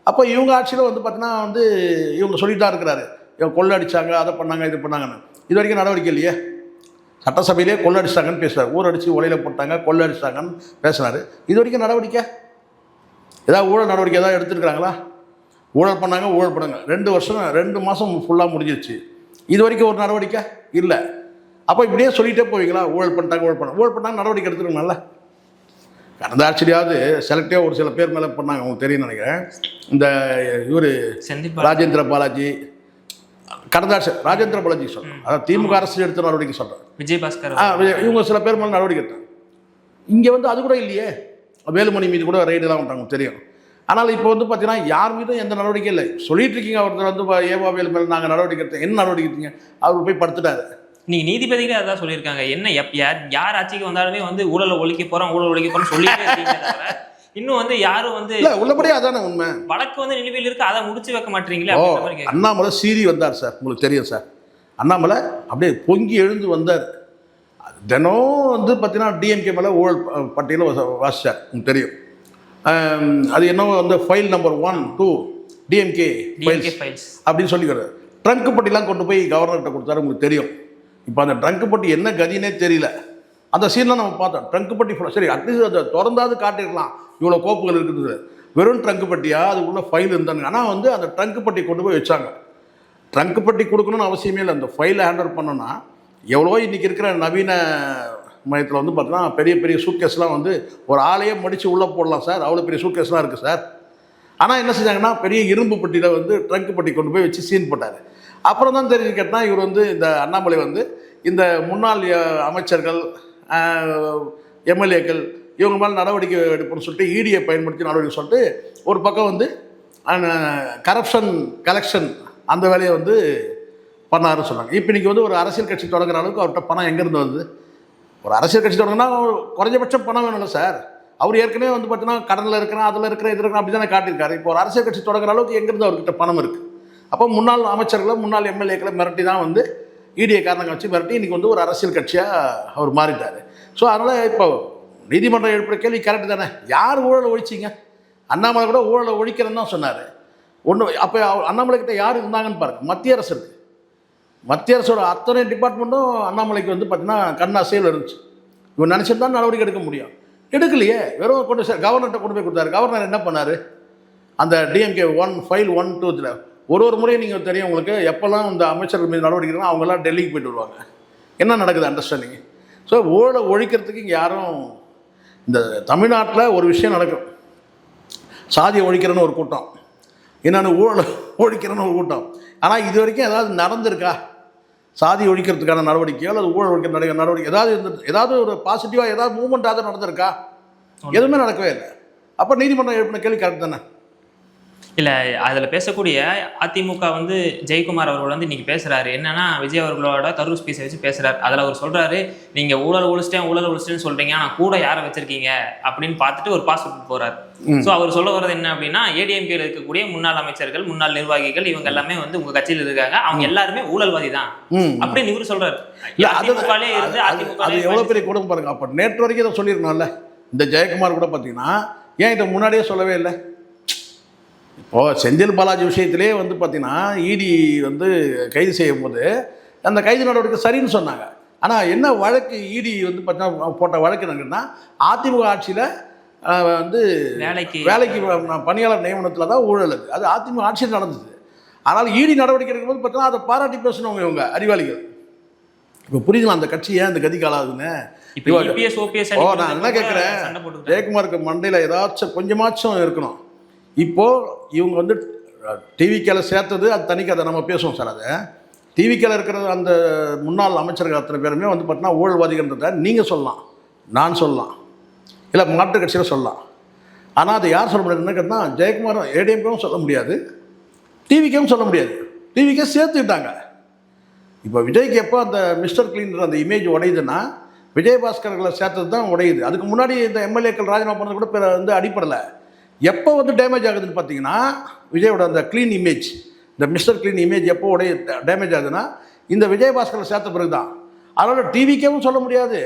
அப்போ இவங்க ஆட்சியில் வந்து பார்த்தீங்கன்னா வந்து இவங்க சொல்லிட்டு தான் இருக்கிறாரு, இவங்க கொள்ளை அடித்தாங்க, அதை பண்ணாங்க, இது பண்ணாங்கன்னு. இது வரைக்கும் நடவடிக்கை இல்லையே. சட்டசபையிலே கொள்ளை அடிச்சிட்டாங்கன்னு பேசுகிறார். ஊர் அடித்து ஒலையில் போட்டாங்க, கொள்ளை அடிச்சிட்டாங்கன்னு பேசுனார். இது வரைக்கும் நடவடிக்கை ஏதாவது ஊழல் நடவடிக்கை ஏதாவது எடுத்துருக்குறாங்களா? ஊழல் பண்ணாங்க, ஊழல் பண்ணாங்க. 2 மாதம் ஃபுல்லாக முடிஞ்சிருச்சு. இது வரைக்கும் ஒரு நடவடிக்கை இல்லை. அப்போ இப்படியே சொல்லிகிட்டே போவீங்களா? ஊழல் பண்ணாங்க நடவடிக்கை எடுத்துருக்கணும்ல. கடந்த ஆட்சியாவது செலக்டிவாக ஒரு சில பேர் மேலே பண்ணாங்க, அவங்களுக்கு தெரியும் நினைக்கிறேன். இந்த இவர் ராஜேந்திர பாலாஜி, கடந்த ஆட்சி ராஜேந்திர பாலாஜி சொல்கிறேன், அதாவது திமுக அரசு எடுத்த நடவடிக்கை சொல்கிறேன். விஜயபாஸ்கர் இவங்க சில பேர் மேலே நடவடிக்கை எடுத்தாங்க. இங்கே வந்து அது கூட இல்லையே. வேலுமணி மீது கூட ரைடெல்லாம் விட்டாங்க தெரியும். ஆனால் இப்போ வந்து பார்த்தீங்கன்னா யார் மீதும் எந்த நடவடிக்கை இல்லை. சொல்லிட்டு இருக்கீங்க, ஒருத்தர் வந்து ஏவாவேல் மேலே நாங்கள் நடவடிக்கை எடுத்தோம். என்ன நடவடிக்கை எடுத்தீங்க? அவர் போய் படுத்துட்டாரு. நீங்கள் நீதிபதிகளே அதான் சொல்லியிருக்காங்க. என்ன யார் ஆட்சிக்கு வந்தாலுமே வந்து ஊழலை ஒழிக்க போகிறோம் சொல்லிட்டே இருக்கீங்க. இன்னும் வந்து யாரும் வந்து உள்ளபடியே அதானே உண்மை. வழக்கு வந்து நிலுவையில் இருக்கு, அதை முடிச்சு வைக்க மாட்டீங்களே. அண்ணாமலை சீறி வந்தார் சார், உங்களுக்கு தெரியும் சார். அண்ணாமலை அப்படியே பொங்கி எழுந்து வந்தார். தினம் வந்து பார்த்தீங்கன்னா டிஎம்கே மேலே ஊழல் பட்டியலை வாசிச்சார், உங்களுக்கு தெரியும். அது என்னவோ வந்து ஃபைல் நம்பர் 1, 2 டிஎம்கே ஃபைல்ஸ் அப்படின்னு சொல்லிக்கிறார். ட்ரங்க் பட்டிலாம் கொண்டு போய் கவர்னர்கிட்ட கொடுத்தாரு, உங்களுக்கு தெரியும். இப்போ அந்த ட்ரங்க் பட்டி என்ன கதினே தெரியல. அந்த சீன்லாம் நம்ம பார்த்தோம். ட்ரங்க் பட்டி சரி, அட்லீஸ்ட் அதை திறந்தாது காட்டிடலாம், இவ்வளோ கோப்புகள் இருக்குது. வெறும் ட்ரங்க் பட்டியா, அதுக்குள்ளே ஃபைல் இருந்தாங்க. ஆனால் வந்து அந்த ட்ரங்க் பட்டி கொண்டு போய் வச்சாங்க. ட்ரங்க் பட்டி கொடுக்கணும்னு அவசியமே இல்லை. அந்த ஃபைலை ஹேண்டில் பண்ணோன்னா எவ்வளோ இன்றைக்கி இருக்கிற நவீன மையத்தில் வந்து பார்த்தீங்கன்னா பெரிய பெரிய சூட்கேஸ்லாம் வந்து ஒரு ஆளையே மடித்து உள்ளே போடலாம் சார். அவ்வளோ பெரிய சூட்கேஸ்லாம் இருக்குது சார். ஆனால் என்ன செஞ்சாங்கன்னா பெரிய இரும்பு பட்டியில் வந்து ட்ரங்க் பட்டி கொண்டு போய் வச்சு சீன் போட்டார். அப்புறம் தான் தெரிஞ்சு கேட்டால் இவர் வந்து இந்த அண்ணாமலை வந்து இந்த முன்னாள் அமைச்சர்கள், எம்எல்ஏக்கள் இவங்க மேலே நடவடிக்கை எடுப்போம்னு சொல்லிட்டு இடியை பயன்படுத்தி நடவடிக்கை சொல்லிட்டு ஒரு பக்கம் வந்து கலெக்ஷன் அந்த வேலையை வந்து பண்ணாருன்னு சொன்னாங்க. இப்போ இன்றைக்கி வந்து ஒரு அரசியல் கட்சி தொடங்குற அளவுக்கு அவர்கிட்ட பணம் எங்கேருந்து வருது? ஒரு அரசியல் கட்சி தொடங்கினா குறைஞ்சபட்சம் பணம் வேணும்ல சார். அவர் ஏற்கனவே வந்து பார்த்தீங்கன்னா கடனில் இருக்கிறேன், அதில் இருக்கிறேன், இது இருக்கிறேன், அப்படி தானே காட்டியிருக்காரு. இப்போ ஒரு அரசியல் கட்சி தொடங்குற அளவுக்கு எங்கேருந்து அவர்கிட்ட பணம் இருக்குது? அப்போ முன்னாள் அமைச்சர்களை, முன்னாள் எம்எல்ஏக்களை மிரட்டி தான் வந்து இடியை காரணங்க வச்சு மிரட்டி இன்றைக்கி வந்து ஒரு அரசியல் கட்சியாக அவர் மாறிட்டார். ஸோ அதனால் இப்போ நீதிமன்றம் எழுப்புற கேள்வி கரெக்டு தானே. யார் ஊழலை ஒழிச்சிங்க? அண்ணாமலை கூட ஊழலை ஒழிக்கிறேன்னு தான் சொன்னார். அப்போ அண்ணாமலை கிட்ட யார் இருந்தாங்கன்னு பாருங்கள். மத்திய அரசு இருக்குது. மத்திய அரசோட அத்தனை டிபார்ட்மெண்ட்டும் அண்ணாமலைக்கு வந்து பார்த்தீங்கன்னா கண் அசைவில் இருந்துச்சு. இவன் நினச்சிட்டு தான் நடவடிக்கை எடுக்க முடியும். எடுக்கலையே. வெறும் கொண்டு கவர்னர்கிட்ட கொண்டு போய் கொடுத்தாரு. கவர்னர் என்ன பண்ணார்? அந்த டிஎம்கே ஃபைல் 1, 2 ஒரு முறையும் நீங்கள் தெரியும் உங்களுக்கு, எப்போல்லாம் இந்த அமைச்சர்கள் மீது நடவடிக்கைனா அவங்கெல்லாம் டெல்லிக்கு போய்ட்டு வருவாங்க. என்ன நடக்குது அண்டர்ஸ்டாண்டிங்? ஸோ ஊழலை ஒழிக்கிறதுக்கு இங்கே யாரும், இந்த தமிழ்நாட்டில் ஒரு விஷயம் நடக்கும். சாதியை ஒழிக்கிறன்னு ஒரு கூட்டம், என்னென்னு ஊழலை ஒழிக்கிறன்னு ஒரு கூட்டம். ஆனால் இது வரைக்கும் ஏதாவது நடந்திருக்கா? சாதி ஒழிக்கிறதுக்கான நடவடிக்கையோ அல்லது ஊழல் ஒழிக்கிற நடவடிக்கை ஏதாவது ஒரு பாசிட்டிவாக ஏதாவது மூவ்மெண்ட்டாவது நடந்திருக்கா? எதுவுமே நடக்கவே இல்லை. அப்போ நீதிமன்றம் எழுப்பின கேள்வி கரெக்ட் தானே. இல்லை அதில் பேசக்கூடிய அதிமுக வந்து ஜெயக்குமார் அவர்கள் வந்து இன்னைக்கு பேசுகிறாரு என்னன்னா விஜய் அவர்களோட கரூர் ஸ்பீச்சை வச்சு பேசுகிறார். அதில் அவர் சொல்கிறாரு நீங்கள் ஊழல் ஒழிச்சிட்டேன்னு சொல்கிறீங்க, ஆனால் கூட யாரை வச்சிருக்கீங்க அப்படின்னு பார்த்துட்டு ஒரு பாஸ் விட்டு போகிறார். ஸோ அவர் சொல்ல வர்றது என்ன அப்படின்னா ஏடிஎம்கேல இருக்கக்கூடிய முன்னாள் அமைச்சர்கள் முன்னாள் நிர்வாகிகள் இவங்க எல்லாமே வந்து உங்கள் கட்சியில் இருக்காங்க, அவங்க எல்லாருமே ஊழல்வாதி தான் அப்படின்னு இவரு சொல்கிறார். அது எவ்வளோ பெரிய குடும்பம் பாருங்க. அப்போ நேற்று வரைக்கும் இதை சொல்லியிருக்கணும்ல. இந்த ஜெயக்குமார் கூட பார்த்தீங்கன்னா ஏன் இதை முன்னாடியே சொல்லவே இல்லை? இப்போது செந்தில் பாலாஜி விஷயத்திலே வந்து பார்த்தீங்கன்னா இடி வந்து கைது செய்யும் போது அந்த கைது நடவடிக்கை சரின்னு சொன்னாங்க. ஆனால் என்ன வழக்கு இடி வந்து பார்த்தீங்கன்னா போட்ட வழக்கு என்னன்னா அதிமுக ஆட்சியில் வந்து வேலைக்கு பணியாளர் நியமனத்தில் தான் ஊழல். அது அதிமுக ஆட்சியில் நடந்தது. ஆனால் இடி நடவடிக்கை எடுக்கும்போது பார்த்தீங்கன்னா அதை பாராட்டி பேசணுங்க இவங்க அறிவாளிகள். இப்போ புரியுதுங்களா அந்த கட்சி ஏன் இந்த கதிக்கு ஆளாகுதுன்னு? நான் என்ன கேட்குறேன், ஜெயக்குமாருக்கு மண்டையில் ஏதாச்சும் கொஞ்சமாச்சும் இருக்கணும். இப்போது இவங்க வந்து டிவிக்கேல சேர்த்தது அது தனி கதை, நம்ம பேசுவோம் சார். அதை டிவிக்கேல இருக்கிற அந்த முன்னாள் அமைச்சர்கள் அத்தனை பேருமே வந்து பார்த்தீங்கன்னா ஊழல்வாதிகள்ன்றத நீங்கள் சொல்லலாம், நான் சொல்லலாம், இல்லை மாற்று கட்சியில் சொல்லலாம். ஆனால் அதை யார் சொல்ல முடியாது? என்ன கேட்டால் ஜெயக்குமார் ஏடிஎம்கேவும் சொல்ல முடியாது, டிவிக்கேவும் சொல்ல முடியாது. டிவிக்கே சேர்த்துக்கிட்டாங்க. இப்போ விஜய்க்கு எப்போ அந்த மிஸ்டர் கிளீன்ற அந்த இமேஜ் உடையுதுன்னா விஜயபாஸ்கர்களை சேர்த்தது தான் உடையுது. அதுக்கு முன்னாடி இந்த எம்எல்ஏக்கள் ராஜினாமா பண்ணது கூட வந்து அடிப்படலை. எப்போ வந்து டேமேஜ் ஆகுதுன்னு பார்த்தீங்கன்னா விஜயோட அந்த க்ளீன் இமேஜ், இந்த மிஸ்டர் க்ளீன் இமேஜ் எப்போ டேமேஜ் ஆகுதுன்னா இந்த விஜயபாஸ்கரை சேர்த்த பிறகு தான். அதனால் டிவிக்கேவும் சொல்ல முடியாது.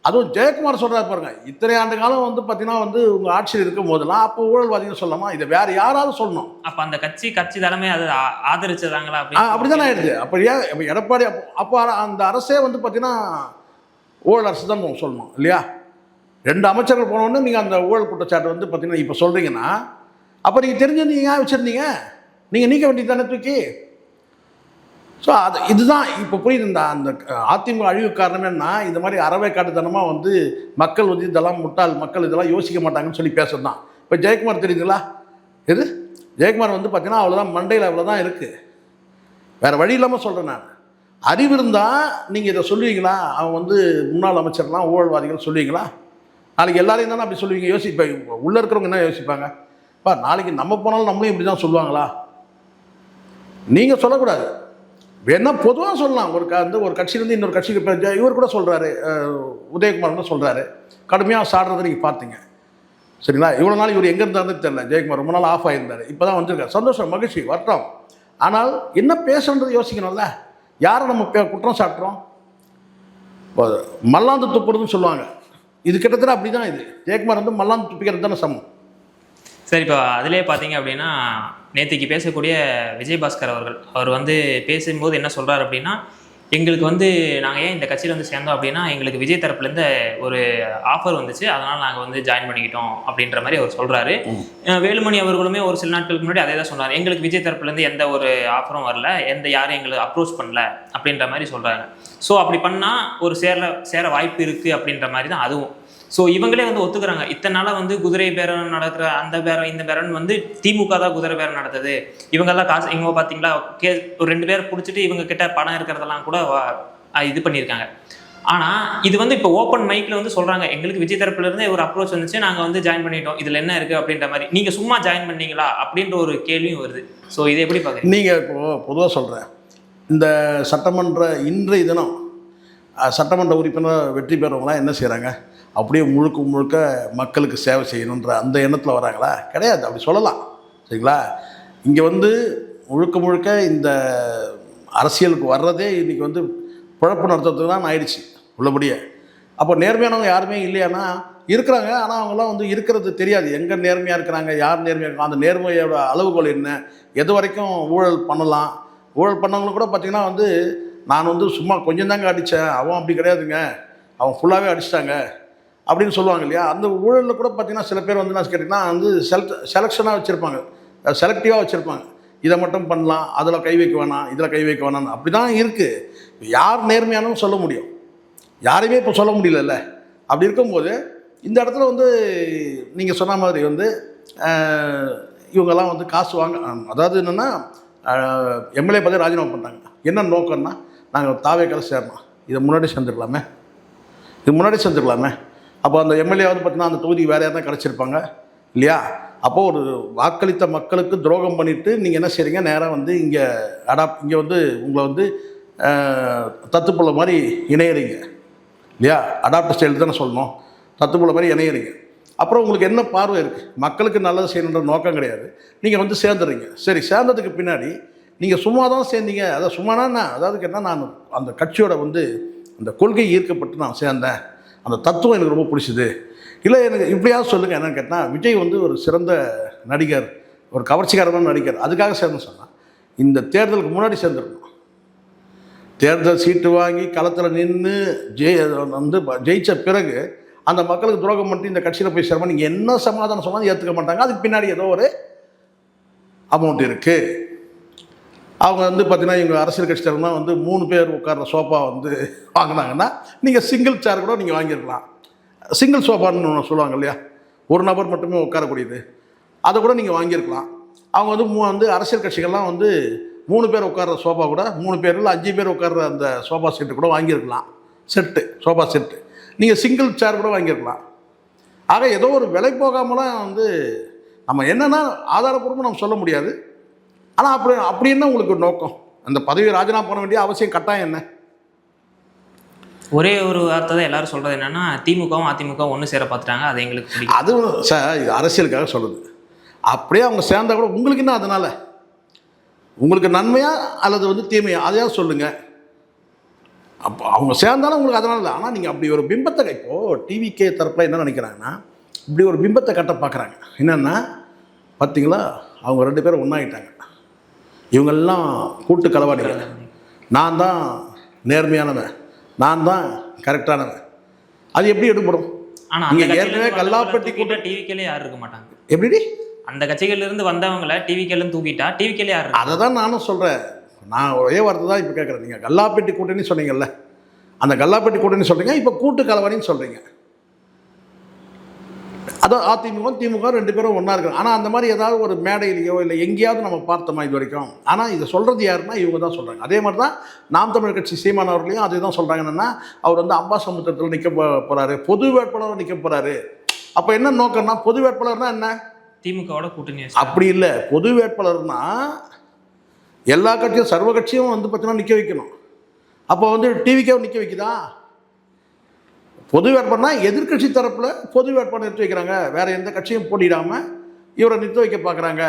அதுவும் ஜெயக்குமார் சொல்கிறாரு பாருங்க, இத்தனை ஆண்டு காலம் வந்து பார்த்தீங்கன்னா வந்து உங்கள் ஆட்சியில் இருக்கும் போதெல்லாம் அப்போ ஊழல்வாதிகள் சொல்லலாமா? இதை வேறு யாராவது சொல்லணும். அப்போ அந்த கட்சி தலைமை அதை ஆதரிச்சதாங்களா? அப்படி தானே ஆயிடுது. அப்போ ஏன் எடப்பாடி அப்போ அந்த அரசே வந்து பார்த்தீங்கன்னா ஊழல் அரசு தான் சொல்லணும் இல்லையா? 2 அமைச்சர்கள் போனோடனே நீங்கள் அந்த ஊழல் குற்றச்சாட்டு வந்து பார்த்தீங்கன்னா இப்போ சொல்கிறீங்கன்னா அப்போ நீங்கள் தெரிஞ்சு நீங்கள் ஏன் வச்சுருந்தீங்க? நீங்கள் நீக்க வேண்டியது தானே தூக்கி. ஸோ இதுதான் இப்போ புரியுது. அந்த அதிமுக அழிவு காரணம் என்ன? இந்த மாதிரி அறவை காட்டுத்தனமாக வந்து மக்கள் வந்து இதெல்லாம் முட்டாள், மக்கள் இதெல்லாம் யோசிக்க மாட்டாங்கன்னு சொல்லி பேசுறது தான். இப்போ ஜெயக்குமார் தெரியுதுங்களா? ஜெயக்குமார் வந்து பார்த்தீங்கன்னா அவ்வளோதான், மண்டையில் அவ்வளோதான் இருக்குது. வேறு வழி இல்லாமல் சொல்கிறேன் நான். அறிவு இருந்தால் நீங்கள் இதை சொல்லுவீங்களா? அவன் வந்து முன்னாள் அமைச்சர்லாம் ஊழல்வாதிகள் சொல்லுவீங்களா? நாளைக்கு எல்லாரையும் தானே அப்படி சொல்லுவீங்க. யோசிப்பேன் உள்ளே இருக்கிறவங்க என்ன யோசிப்பாங்க? நாளைக்கு நம்ம போனாலும் நம்மளும் இப்படி தான் சொல்லுவாங்களா? நீங்கள் சொல்லக்கூடாது. வேணா பொதுவாக சொல்லலாம். ஒரு கட்சியிலேருந்து இன்னொரு கட்சிக்கு இப்போ இவர் கூட சொல்கிறாரு, உதயகுமார் கூட சொல்கிறாரு, கடுமையாக சாடுறதை நீங்கள் பார்த்தீங்க சரிங்களா? இவ்வளோ நாள் இவர் எங்கே இருந்தாருன்னு தெரியல. ஜெயக்குமார் ரொம்ப நாள் ஆஃப் ஆகியிருந்தார், இப்போ தான் வந்திருக்காரு. சந்தோஷம், மகிழ்ச்சி, வரட்டும். ஆனால் என்ன பேசுன்றது யோசிக்கணும்ல. யாரை நம்ம குற்றம் சாட்டுறோம்? மல்லாந்து துப்புறதுன்னு சொல்லுவாங்க. இது கிட்டத்தட்ட அப்படி தான். இது ஜெயக்குமார் வந்து மல்லாந்து துப்பிக்கிறது தானே சமம். சரி, இப்போ அதிலே பார்த்தீங்க அப்படின்னா நேற்றுக்கு பேசக்கூடிய விஜயபாஸ்கர் அவர் வந்து பேசும்போது என்ன சொல்கிறார் அப்படின்னா, எங்களுக்கு வந்து நாங்கள் ஏன் இந்த கட்சியில் வந்து சேர்ந்தோம் அப்படின்னா எங்களுக்கு விஜய் தரப்புலேருந்து ஒரு ஆஃபர் வந்துச்சு, அதனால் நாங்கள் வந்து ஜாயின் பண்ணிக்கிட்டோம் அப்படின்ற மாதிரி அவர் சொல்கிறாரு. வேலுமணி அவர்களுமே ஒரு சில நாட்களுக்கு முன்னாடி அதே தான் சொன்னார், எங்களுக்கு விஜய் தரப்புலேருந்து எந்த ஒரு ஆஃபரும் வரல, யாரும் எங்களுக்கு அப்ரோச் பண்ணல அப்படின்ற மாதிரி சொல்கிறாங்க. ஸோ அப்படி பண்ணால் ஒரு சேர வாய்ப்பு இருக்குது அப்படின்ற மாதிரி தான் அதுவும். ஸோ இவங்களே வந்து ஒத்துக்கிறாங்க, இத்தனை நாளாக வந்து குதிரை பேரம் நடக்கிற அந்த பேரம் இந்த பேரம் வந்து திமுக தான் குதிரை பேரம் நடத்துது, இவங்கெல்லாம் காசு இவங்க பார்த்தீங்களா ஒரு 2 பேர் பிடிச்சிட்டு இவங்க கிட்ட பணம் இருக்கிறதெல்லாம் கூட இது பண்ணியிருக்காங்க. ஆனால் இது வந்து இப்போ ஓப்பன் மைக்கில் வந்து சொல்கிறாங்க, எங்களுக்கு விஜய் தரப்புலேருந்து ஒரு அப்ரோச் வந்துச்சு, நாங்கள் வந்து ஜாயின் பண்ணிட்டோம், இதில் என்ன இருக்குது அப்படின்ற மாதிரி. நீங்கள் சும்மா ஜாயின் பண்ணீங்களா அப்படின்ற ஒரு கேள்வியும் வருது. ஸோ இதை எப்படி பார்க்குறீங்க? நீங்கள் இப்போது பொதுவாக சொல்கிறேன், இந்த சட்டமன்ற இன்றைய தினம் சட்டமன்ற உறுப்பினர் வெற்றி பெறவங்களாம் என்ன செய்கிறாங்க? அப்படியே முழுக்க மக்களுக்கு சேவை செய்யணுன்ற அந்த எண்ணத்தில் வராங்களா? கிடையாது. அப்படி சொல்லலாம் சரிங்களா? இங்கே வந்து முழுக்க இந்த அரசியலுக்கு வர்றதே இன்றைக்கி வந்து குழப்பம் நடத்துறதுக்கு தான் ஆயிடுச்சு உள்ளபடியே. அப்போ நேர்மையானவங்க யாருமே இல்லையானா இருக்கிறாங்க. ஆனால் அவங்களாம் வந்து இருக்கிறது தெரியாது, எங்கே நேர்மையாக இருக்கிறாங்க, யார் நேர்மையாக இருக்காங்க, அந்த நேர்மையோட அளவுகோல் என்ன, எது வரைக்கும் ஊழல் பண்ணலாம். ஊழல் பண்ணவங்களும் கூட பார்த்திங்கன்னா வந்து நான் வந்து சும்மா கொஞ்சம் தாங்க அடித்தேன், அவன் அப்படி கிடையாதுங்க, அவன் ஃபுல்லாகவே அடிச்சிட்டாங்க அப்படின்னு சொல்லுவாங்க இல்லையா? அந்த ஊழலில் கூட பார்த்திங்கன்னா சில பேர் வந்து நான் கேட்டிங்கன்னா வந்து செலெக்ஷனாக வச்சுருப்பாங்க, செலக்டிவாக வச்சுருப்பாங்க. இதை மட்டும் பண்ணலாம், அதில் கை வைக்க வேணாம், இதில் கை வைக்க வேணாம், அப்படி தான் இருக்குது. யார் நேர்மையானு சொல்ல முடியும்? யாரையுமே இப்போ சொல்ல முடியலல்ல. அப்படி இருக்கும்போது இந்த இடத்துல வந்து நீங்கள் சொன்ன மாதிரி வந்து இவங்கெல்லாம் வந்து காசு வாங்க, அதாவது என்னென்னா எம்எல்ஏ பதவி ராஜினாமா பண்ணிட்டாங்க. என்ன நோக்கம்னா, நாங்கள் தாவேக்கால சேரணும், இதை முன்னாடி சேர்ந்துருக்கலாமே. அப்போ அந்த எம்எல்ஏ வந்து பார்த்தீங்கன்னா அந்த தொகுதிக்கு வேறு யாரும் தான் கிடச்சிருப்பாங்க, இல்லையா? அப்போது ஒரு வாக்களித்த மக்களுக்கு துரோகம் பண்ணிவிட்டு நீங்கள் என்ன செய்கிறீங்க, நேராக வந்து இங்கே வந்து உங்களை வந்து தத்துப்புள்ள மாதிரி இணையிறீங்க இல்லையா? அடாப்ட் ஸ்டைல் தானே சொல்லணும், தத்துப்புள்ள மாதிரி இணையிறீங்க. அப்புறம் உங்களுக்கு என்ன பார்வை இருக்குது? மக்களுக்கு நல்லது செய்யணுன்ற நோக்கம் கிடையாது. நீங்கள் வந்து சேர்ந்துடுறீங்க. சரி, சேர்ந்ததுக்கு பின்னாடி நீங்கள் சும்மா தான் சேர்ந்தீங்க. அதை சும்மானா அதாவது கேட்டால் நான் அந்த கட்சியோட வந்து அந்த கொள்கை ஈர்க்கப்பட்டு நான் சேர்ந்தேன், அந்த தத்துவம் எனக்கு ரொம்ப பிடிச்சிது. இல்லை எனக்கு இப்படியாவது சொல்லுங்கள் என்னென்னு கேட்டால், விஜய் வந்து ஒரு சிறந்த நடிகர், ஒரு கவர்ச்சிகரமான நடிகர், அதுக்காக சேர்ந்து சொன்னால் இந்த தேர்தலுக்கு முன்னாடி சேர்ந்துருக்கணும். தேர்தல் சீட்டு வாங்கி களத்தில் நின்று ஜெயித்த பிறகு அந்த மக்களுக்கு துரோகம் பண்ணிட்டு இந்த கட்சியில் போய் சேரமா நீங்கள் என்ன சமாதானம் சொன்னாலும் ஏற்றுக்க மாட்டாங்க. அதுக்கு பின்னாடி ஏதோ ஒரு அமௌண்ட் இருக்குது. அவங்க வந்து பார்த்தீங்கன்னா எங்கள் அரசியல் கட்சி தரமாக வந்து 3 பேர் உட்கார்ற சோஃபா வந்து வாங்கினாங்கன்னா நீங்கள் சிங்கிள் சேர் கூட நீங்கள் வாங்கியிருக்கலாம். சிங்கிள் சோஃபான்னு ஒன்று சொல்லுவாங்க இல்லையா, ஒரு நபர் மட்டுமே உட்காரக்கூடியது, அதை கூட நீங்கள் வாங்கியிருக்கலாம். அவங்க வந்து அரசியல் கட்சிகள்லாம் வந்து 3 பேர் உட்கார்ற சோஃபா கூட 3 பேர் இல்லை 5 பேர் உட்கார்ற அந்த சோஃபா செட்டு கூட வாங்கியிருக்கலாம். சோஃபா செட்டு நீங்கள் சிங்கிள் சேர் கூட வாங்கியிருக்கலாம். ஆக ஏதோ ஒரு விலை போகாமலாம் வந்து நம்ம என்னென்னா ஆதாரப்பூர்வமாக நம்ம சொல்ல முடியாது. ஆனால் அப்படி என்ன உங்களுக்கு நோக்கம்? அந்த பதவியை ராஜினாமா பண்ண வேண்டிய அவசியம் கட்டாயம் என்ன? ஒரே ஒரு வார்த்தை தான் எல்லாரும் சொல்கிறது என்னென்னா, திமுகவும் அதிமுக ஒன்று சேர பார்த்துட்டாங்க, அது எங்களுக்கு பிடிக்கும். அதுவும் சார் இது அரசியலுக்காக சொல்லுது. அப்படியே அவங்க சேர்ந்தா கூட உங்களுக்கு என்ன அதனால்? உங்களுக்கு நன்மையா அல்லது வந்து தீமையா அதையாவது சொல்லுங்கள். அப்போ அவங்க சேர்ந்தாலும் உங்களுக்கு அதனால இல்லை. ஆனால் நீங்கள் அப்படி ஒரு பிம்பத்தை இப்போது டிவிகே தரப்பில் என்ன நினைக்கிறாங்கன்னா, இப்படி ஒரு பிம்பத்தை கட்ட பார்க்குறாங்க. என்னென்னா பார்த்தீங்களா, அவங்க 2 பேரும் ஒன்றாயிட்டாங்க, இவங்கெல்லாம் கூட்டு களவாடிகள், நான் தான் நேர்மையானவன், நான் தான் கரெக்டானவன். அது எப்படி எடுபடும்? ஆனால் நீங்கள் ஏற்கனவே கல்லாப்பட்டி கூட்ட டிவிக்கேலே யாரும் இருக்க மாட்டாங்க. எப்படி அந்த கட்சிகளிலிருந்து வந்தவங்களை டிவிக்கேலும் தூக்கிட்டா டிவிக்கேலே யார்? அதை தான் நானும் சொல்கிறேன். நான் ஒரே வார்த்தை தான் இப்போ கேட்குறேன். நீங்கள் கல்லாப்பட்டி கூட்டணி சொன்னீங்கல்ல, அந்த கல்லாப்பட்டி கூட்டணி சொல்கிறீங்க, இப்போ கூட்டு கலவாணின்னு சொல்கிறீங்க. அதான் அதிமுக திமுக 2 பேரும் ஒன்றா இருக்காங்க. ஆனால் அந்த மாதிரி ஏதாவது ஒரு மேடையிலையோ இல்லை எங்கேயாவது நம்ம பார்த்தோமா இது வரைக்கும்? ஆனால் இதை சொல்கிறது யாருன்னா இவங்க தான் சொல்கிறாங்க. அதே மாதிரி தான் நாம் தமிழர் கட்சி சீமான் அவர்களையும் அதே தான் சொல்கிறாங்க. என்னென்னா அவர் வந்து அம்பாசமுத்திரத்தில் நிற்க போகிறாரு, பொது வேட்பாளர் நிற்க போகிறாரு. அப்போ என்ன நோக்கம்னா, பொது வேட்பாளர்னா என்ன? திமுகவோட கூட்டணி. அப்படி இல்லை, பொது வேட்பாளர்னா எல்லா கட்சியும் சர்வ கட்சியும் வந்து பார்த்தீங்கன்னா நிற்க வைக்கணும். அப்போ வந்து டிவிக்கே நிற்க வைக்குதா? பொது வேட்பாளர்னா எதிர்கட்சி தரப்பில் பொது வேட்பாளர் நிறுத்தி வைக்கிறாங்க, வேறு எந்த கட்சியும் போட்டிடாமல் இவரை நிறுத்தி வைக்க பார்க்குறாங்க.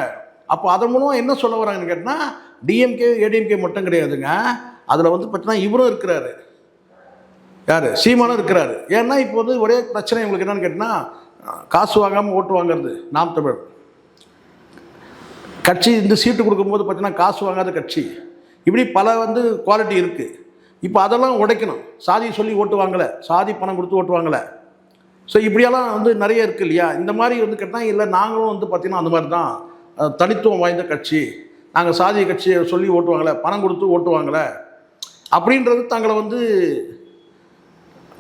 அப்போ அதன் மூலமாக என்ன சொல்ல வராங்கன்னு கேட்டால், டிஎம்கே ஏடிஎம்கே மட்டும் கிடையாதுங்க, அதில் வந்து பார்த்தீங்கன்னா இவரும் இருக்கிறாரு. யார்? சீமானும் இருக்கிறாரு. ஏன்னா இப்போ வந்து ஒரே பிரச்சனை உங்களுக்கு என்னென்னு கேட்டால், காசு வாங்காமல் ஓட்டு வாங்கிறது நாம் தமிழ் கட்சி. இந்த சீட்டு கொடுக்கும்போது பார்த்தீங்கன்னா காசு வாங்காத கட்சி, இப்படி பல வந்து குவாலிட்டி இருக்குது. இப்போ அதெல்லாம் உடைக்கணும். சாதியை சொல்லி ஓட்டு வாங்கலை, சாதி பணம் கொடுத்து ஓட்டு வாங்கலை. ஸோ இப்படியெல்லாம் வந்து நிறைய இருக்குது இல்லையா? இந்த மாதிரி வந்து கேட்டால் இல்லை நாங்களும் வந்து பார்த்திங்கன்னா அந்த மாதிரி தான் தனித்துவம் வாய்ந்த கட்சி, நாங்கள் சாதிய கட்சியை சொல்லி ஓட்டு வாங்கலை, பணம் கொடுத்து ஓட்டு வாங்கலை அப்படின்றது தங்களை வந்து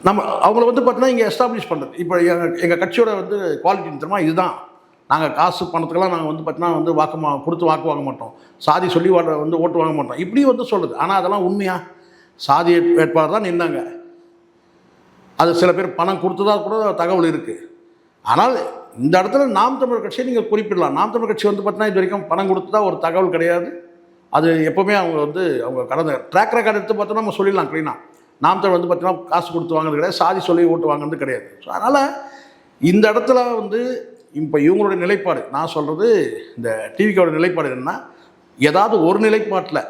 நம்ம அவங்கள வந்து பார்த்தீங்கன்னா இங்கே எஸ்டாப்ளிஷ் பண்ணுறது. இப்போ எங்கள் கட்சியோட வந்து குவாலிட்டி தெரியுமா, இதுதான். நாங்கள் காசு பணத்துக்கெல்லாம் நாங்கள் வந்து பார்த்தீங்கன்னா வந்து கொடுத்து வாக்கு வாங்க மாட்டோம், சாதி சொல்லி வந்து ஓட்டு வாங்க மாட்டோம், இப்படி வந்து சொல்லுது. ஆனால் அதெல்லாம் உண்மையா? சாதி வேட்பாளர் தான் நின்னாங்க, அது சில பேர் பணம் கொடுத்ததா கூட தகவல் இருக்குது. ஆனால் இந்த இடத்துல நாம் தமிழர் கட்சியை நீங்கள் குறிப்பிடலாம். நாம் தமிழர் கட்சி வந்து பார்த்தீங்கன்னா இது வரைக்கும் பணம் கொடுத்ததா ஒரு தகவல் கிடையாது. அது எப்போவுமே அவங்க வந்து அவங்க கடந்த ட்ராக் ரெக்கார்டு எடுத்து பார்த்தோன்னா நம்ம சொல்லிடலாம் க்ளீனாக. நாம் தமிழ் வந்து பார்த்தீங்கன்னா காசு கொடுத்து வாங்குறது கிடையாது, சாதி சொல்லி ஓட்டு வாங்குறது கிடையாது. ஸோ அதனால் இந்த இடத்துல வந்து இப்போ இவங்களோட நிலைப்பாடு, நான் சொல்கிறது இந்த டிவிக்கோட நிலைப்பாடு என்னென்னா, ஏதாவது ஒரு நிலைப்பாட்டில்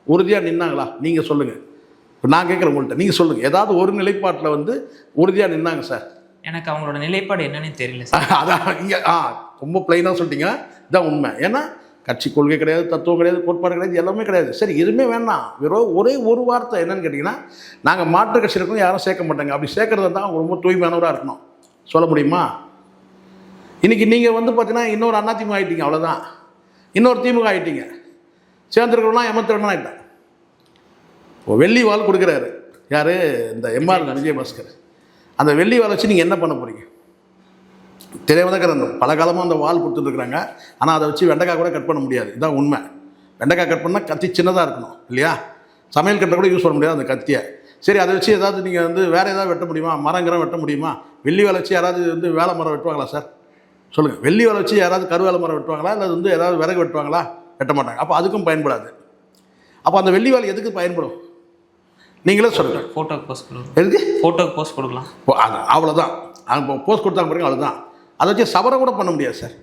உறுதியாக நின்னாங்களா? நீங்கள் சொல்லுங்கள். இப்போ நான் கேட்குறேன் உங்கள்கிட்ட, நீங்கள் சொல்லுங்கள், ஏதாவது ஒரு நிலைப்பாட்டில் வந்து உறுதியாக நின்னாங்க சார்? எனக்கு அவங்களோட நிலைப்பாடு என்னன்னு தெரியல சார். அதான் இங்கே ரொம்ப பிளைனாக சொல்லிட்டீங்க, இதுதான் உண்மை. ஏன்னா கட்சி கொள்கை கிடையாது, தத்துவம் கிடையாது, கோட்பாடு கிடையாது, எல்லாமே கிடையாது. சரி, எதுவுமே வேணாம், வெறும் ஒரே ஒரு வார்த்தை என்னன்னு கேட்டிங்கன்னா, நாங்கள் மாற்று கட்சி இருக்கணும், யாரும் சேர்க்க மாட்டாங்க. அப்படி சேர்க்கறது தான் ரொம்ப தூய்மையானவராக இருக்கணும். சொல்ல முடியுமா? இன்றைக்கி நீங்கள் வந்து பார்த்தீங்கன்னா இன்னொரு அதிமுக ஆகிட்டீங்க, அவ்வளோதான். இன்னொரு திமுக ஆகிட்டீங்க, சேர்ந்துருக்கிறோம்னா எமத்திரனா ஆகிட்டேன். இப்போ வெள்ளி வால் கொடுக்குறாரு யார்? இந்த எம்ஆர் விஜயபாஸ்கர். அந்த வெள்ளி வால் வச்சு நீங்கள் என்ன பண்ண போகிறீங்க? தெரியாமல் தான் பல காலமாக அந்த வால் கொடுத்துட்டுருக்குறாங்க. ஆனால் அதை வச்சு வெண்டைக்காய் கூட கட் பண்ண முடியாது, இதுதான் உண்மை. வெண்டைக்காய் கட் பண்ணால் கத்தி சின்னதாக இருக்கணும் இல்லையா? சமையல் கட்டை கூட யூஸ் பண்ண முடியாது அந்த கத்தியை. சரி, அதை வச்சு ஏதாவது நீங்கள் வந்து வேறு ஏதாவது வெட்ட முடியுமா? மரங்கிறம் வெட்ட முடியுமா? வெள்ளி வேலை வச்சு யாராவது வந்து வேலை மரம் வெட்டுவாங்களா சார்? சொல்லுங்கள். வெள்ளி வேலை வச்சு யாராவது கருவேல மரம் வெட்டுவாங்களா, இல்லை வந்து ஏதாவது விறகு வெட்டுவாங்களா? வெட்ட மாட்டாங்க. அப்போ அதுக்கும் பயன்படாது. அப்போ அந்த வெள்ளி வேலை எதுக்கு பயன்படும்? நீங்களே சொல்லுங்கள். ஃபோட்டோக்கு போஸ்ட் கொடுக்கலாம். எதுக்கு? ஃபோட்டோக்கு போஸ்ட் கொடுக்கலாம். அவ்வளோதான். இப்போ போஸ்ட் கொடுத்தாங்க பாருங்க, அவ்வளோதான். அதை வச்சு சவரம் கூட பண்ண முடியாது சார்.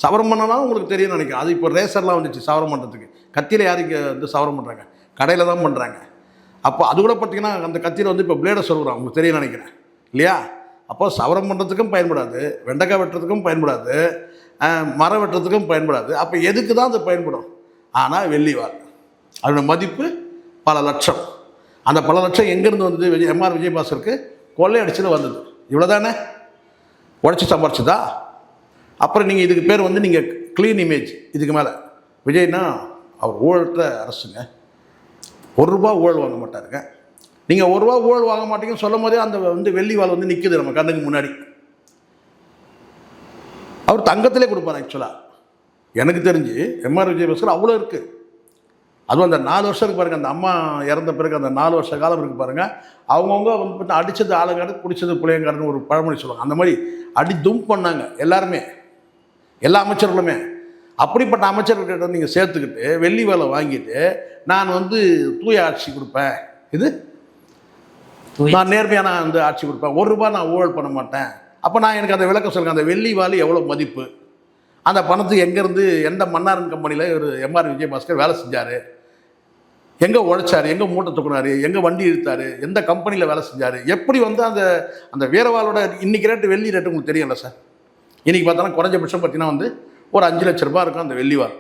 சவரம் பண்ணனாலும் உங்களுக்கு தெரியும்னு நினைக்கிறேன். அது இப்போ ரேசர்லாம் வந்துச்சு சவரம் பண்ணுறதுக்கு. கத்தியில் யாருக்கு வந்து சவரம் பண்ணுறாங்க? கடையில் தான் பண்ணுறாங்க. அப்போ அது கூட பார்த்தீங்கன்னா அந்த கத்தியில் வந்து இப்போ பிளேடை சொல்கிறான், உங்களுக்கு தெரியும்னு நினைக்கிறேன் இல்லையா? அப்போ சவரம் பண்ணுறதுக்கும் பயன்படாது, வெண்டைக்காய் வெட்டுறதுக்கும் பயன்படாது, மரம் வெட்டுறதுக்கும் பயன்படாது. அப்போ எதுக்கு தான் அது பயன்படும்? ஆனால் வெள்ளி வாள் அதோட மதிப்பு பல லட்சம். அந்த பல லட்சம் எங்கேருந்து வந்தது? எம்ஆர் விஜயபாஸ்கருக்கு கொள்ளையடிச்சில் வந்தது. இவ்வளோ தானே உடச்சி சம்பாரிச்சுதா? அப்புறம் நீங்கள் இதுக்கு பேர் வந்து நீங்கள் க்ளீன் இமேஜ். இதுக்கு மேலே விஜய்னா அவர் ஊழல்கிட்ட அரசுங்க. ₹1 ஊழல் வாங்க மாட்டாருங்க. நீங்கள் ₹1 ஊழல் வாங்க மாட்டீங்கன்னு சொல்லும் போதே அந்த வந்து வெள்ளி வாள் வந்து நிற்குது நம்ம கண்ணுக்கு முன்னாடி. அவர் தங்கத்திலே கொடுப்பார். ஆக்சுவலாக எனக்கு தெரிஞ்சு எம்ஆர் விஜயபாஸ்கர் அவ்வளோ இருக்குது. அதுவும் அந்த 4 வருஷம் இருக்கு பாருங்கள், அந்த அம்மா இறந்த பிறகு அந்த 4 வருஷ காலம் இருக்குது பாருங்கள். அவங்கவுங்க வந்து பார்த்தா அடித்தது ஆளுங்காடு, பிடிச்சது புளியங்காடுன்னு ஒரு பழமொழி சொல்லுவாங்க. அந்த மாதிரி அடி தும் பண்ணாங்க எல்லாருமே, எல்லா அமைச்சர்களுமே. அப்படிப்பட்ட அமைச்சர்கிட்ட நீங்கள் சேர்த்துக்கிட்டு வெள்ளி வேலை வாங்கிட்டு நான் வந்து தூய ஆட்சி கொடுப்பேன், இது நான் நேர்மையான அந்த ஆட்சி கொடுப்பேன், ₹1 நான் ஊழல் பண்ண மாட்டேன். அப்போ நான் எனக்கு அந்த விளக்கம் சொல்லுங்கள். அந்த வெள்ளி வாள் எவ்வளோ மதிப்பு, அந்த பணத்துக்கு எங்கேருந்து, எந்த மன்னாரன் கம்பெனியில் ஒரு எம்ஆர் விஜயபாஸ்கர் வேலை செஞ்சார், எங்கே உழைச்சார், எங்கே மூட்டை தூக்குனார், எங்கே வண்டி இழுத்தார், எந்த கம்பெனியில் வேலை செஞ்சார், எப்படி வந்து அந்த அந்த வீரவாளோட இன்றைக்கி ரேட்டு வெள்ளி ரேட்டு உங்களுக்கு தெரியல சார். இன்றைக்கி பார்த்தோன்னா குறைஞ்சபட்சம் பார்த்தீங்கன்னா வந்து ஒரு ₹5 லட்ச இருக்கும் அந்த வெள்ளி வாள்.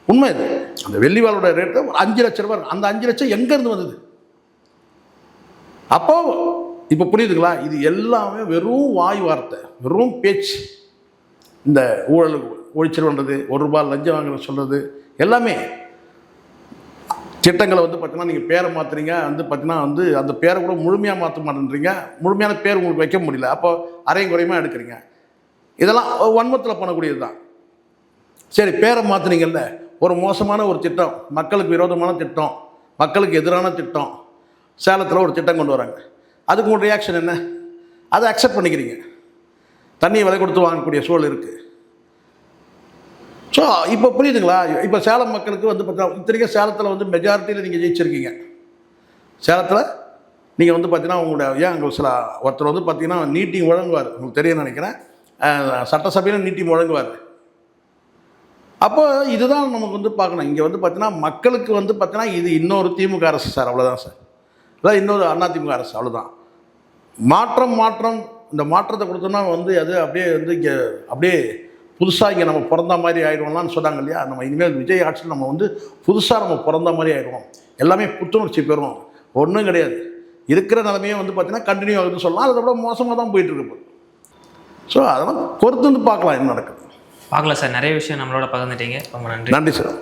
உண்மை இது. அந்த வெள்ளி வாளோட ரேட்டு ஒரு ₹5 லட்ச இருக்கும். அந்த 5 லட்சம் எங்கேருந்து வந்தது? அப்போ இப்போ புரியுதுங்களா? இது எல்லாமே வெறும் வாய் வார்த்தை, வெறும் பேச்சு. இந்த ஊழல் ஒழிச்சிட்டு பண்ணுறது, ₹1 லஞ்சம் வாங்குறது சொல்கிறது எல்லாமே திட்டங்களை வந்து பார்த்தீங்கன்னா நீங்கள் பேரை மாற்றுறீங்க, வந்து பார்த்தீங்கன்னா வந்து அந்த பேரை கூட முழுமையாக மாற்ற மாட்டேன்றீங்க. முழுமையான பேர் உங்களுக்கு வைக்க முடியல. அப்போ அரையும் குறையுமா எடுக்கிறீங்க. இதெல்லாம் வன்மத்தில் பண்ணக்கூடியது தான். சரி, பேரை மாற்றுனீங்கல்ல, ஒரு மோசமான ஒரு திட்டம், மக்களுக்கு விரோதமான திட்டம், மக்களுக்கு எதிரான திட்டம், சேலத்தில் ஒரு திட்டம் கொண்டு வராங்க. அதுக்கு உங்கள் ரியாக்ஷன் என்ன? அதை அக்செப்ட் பண்ணிக்கிறீங்க. தண்ணியை விலை கொடுத்து வாங்கக்கூடிய சூழல் இருக்குது. ஸோ இப்போ புரியுதுங்களா? இப்போ சேலம் மக்களுக்கு வந்து பார்த்தீங்கன்னா இத்தனைக்கும் சேலத்தில் வந்து மெஜாரிட்டியில் நீங்கள் ஜெயிச்சிருக்கீங்க. சேலத்தில் நீங்கள் வந்து பார்த்தீங்கன்னா உங்களுடைய அங்கே சில ஒருத்தர் வந்து பார்த்தீங்கன்னா மீட்டிங் வழங்குவார், உங்களுக்கு தெரியும்னு நினைக்கிறேன், சட்டசபையில் மீட்டிங் வழங்குவார். அப்போ இதுதான் நமக்கு வந்து பார்க்கணும். இங்கே வந்து பார்த்தீங்கன்னா மக்களுக்கு வந்து பார்த்தீங்கன்னா இது இன்னொரு திமுக அரசு சார், அவ்வளோதான் சார். இல்லை இன்னொரு அதிமுக அரசு, அவ்வளோதான். மாற்றம் இந்த மாற்றத்தை கொடுத்தோன்னா வந்து அது அப்படியே வந்து இங்கே அப்படியே புதுசாக இங்கே நம்ம பிறந்த மாதிரி ஆகிடுவோம்லான்னு சொன்னாங்க இல்லையா? நம்ம இனிமேல் விஜய் ஆட்சியில் நம்ம வந்து புதுசாக நம்ம பிறந்த மாதிரி ஆகிடுவோம், எல்லாமே புத்துணர்ச்சி பெறுவோம். ஒன்றும் கிடையாது. இருக்கிற நிலைமையே வந்து பார்த்தீங்கன்னா கண்டினியூ ஆகுதுன்னு சொல்லலாம். அதை விட மோசமாக தான் போயிட்டுருக்கு. ஸோ அதெல்லாம் பொறுத்து வந்து பார்க்கலாம் என்ன நடக்குது. பார்க்கலாம் சார். நிறைய விஷயம் நம்மளோட பகிர்ந்துட்டீங்க. ரொம்ப நன்றி. நன்றி சார்.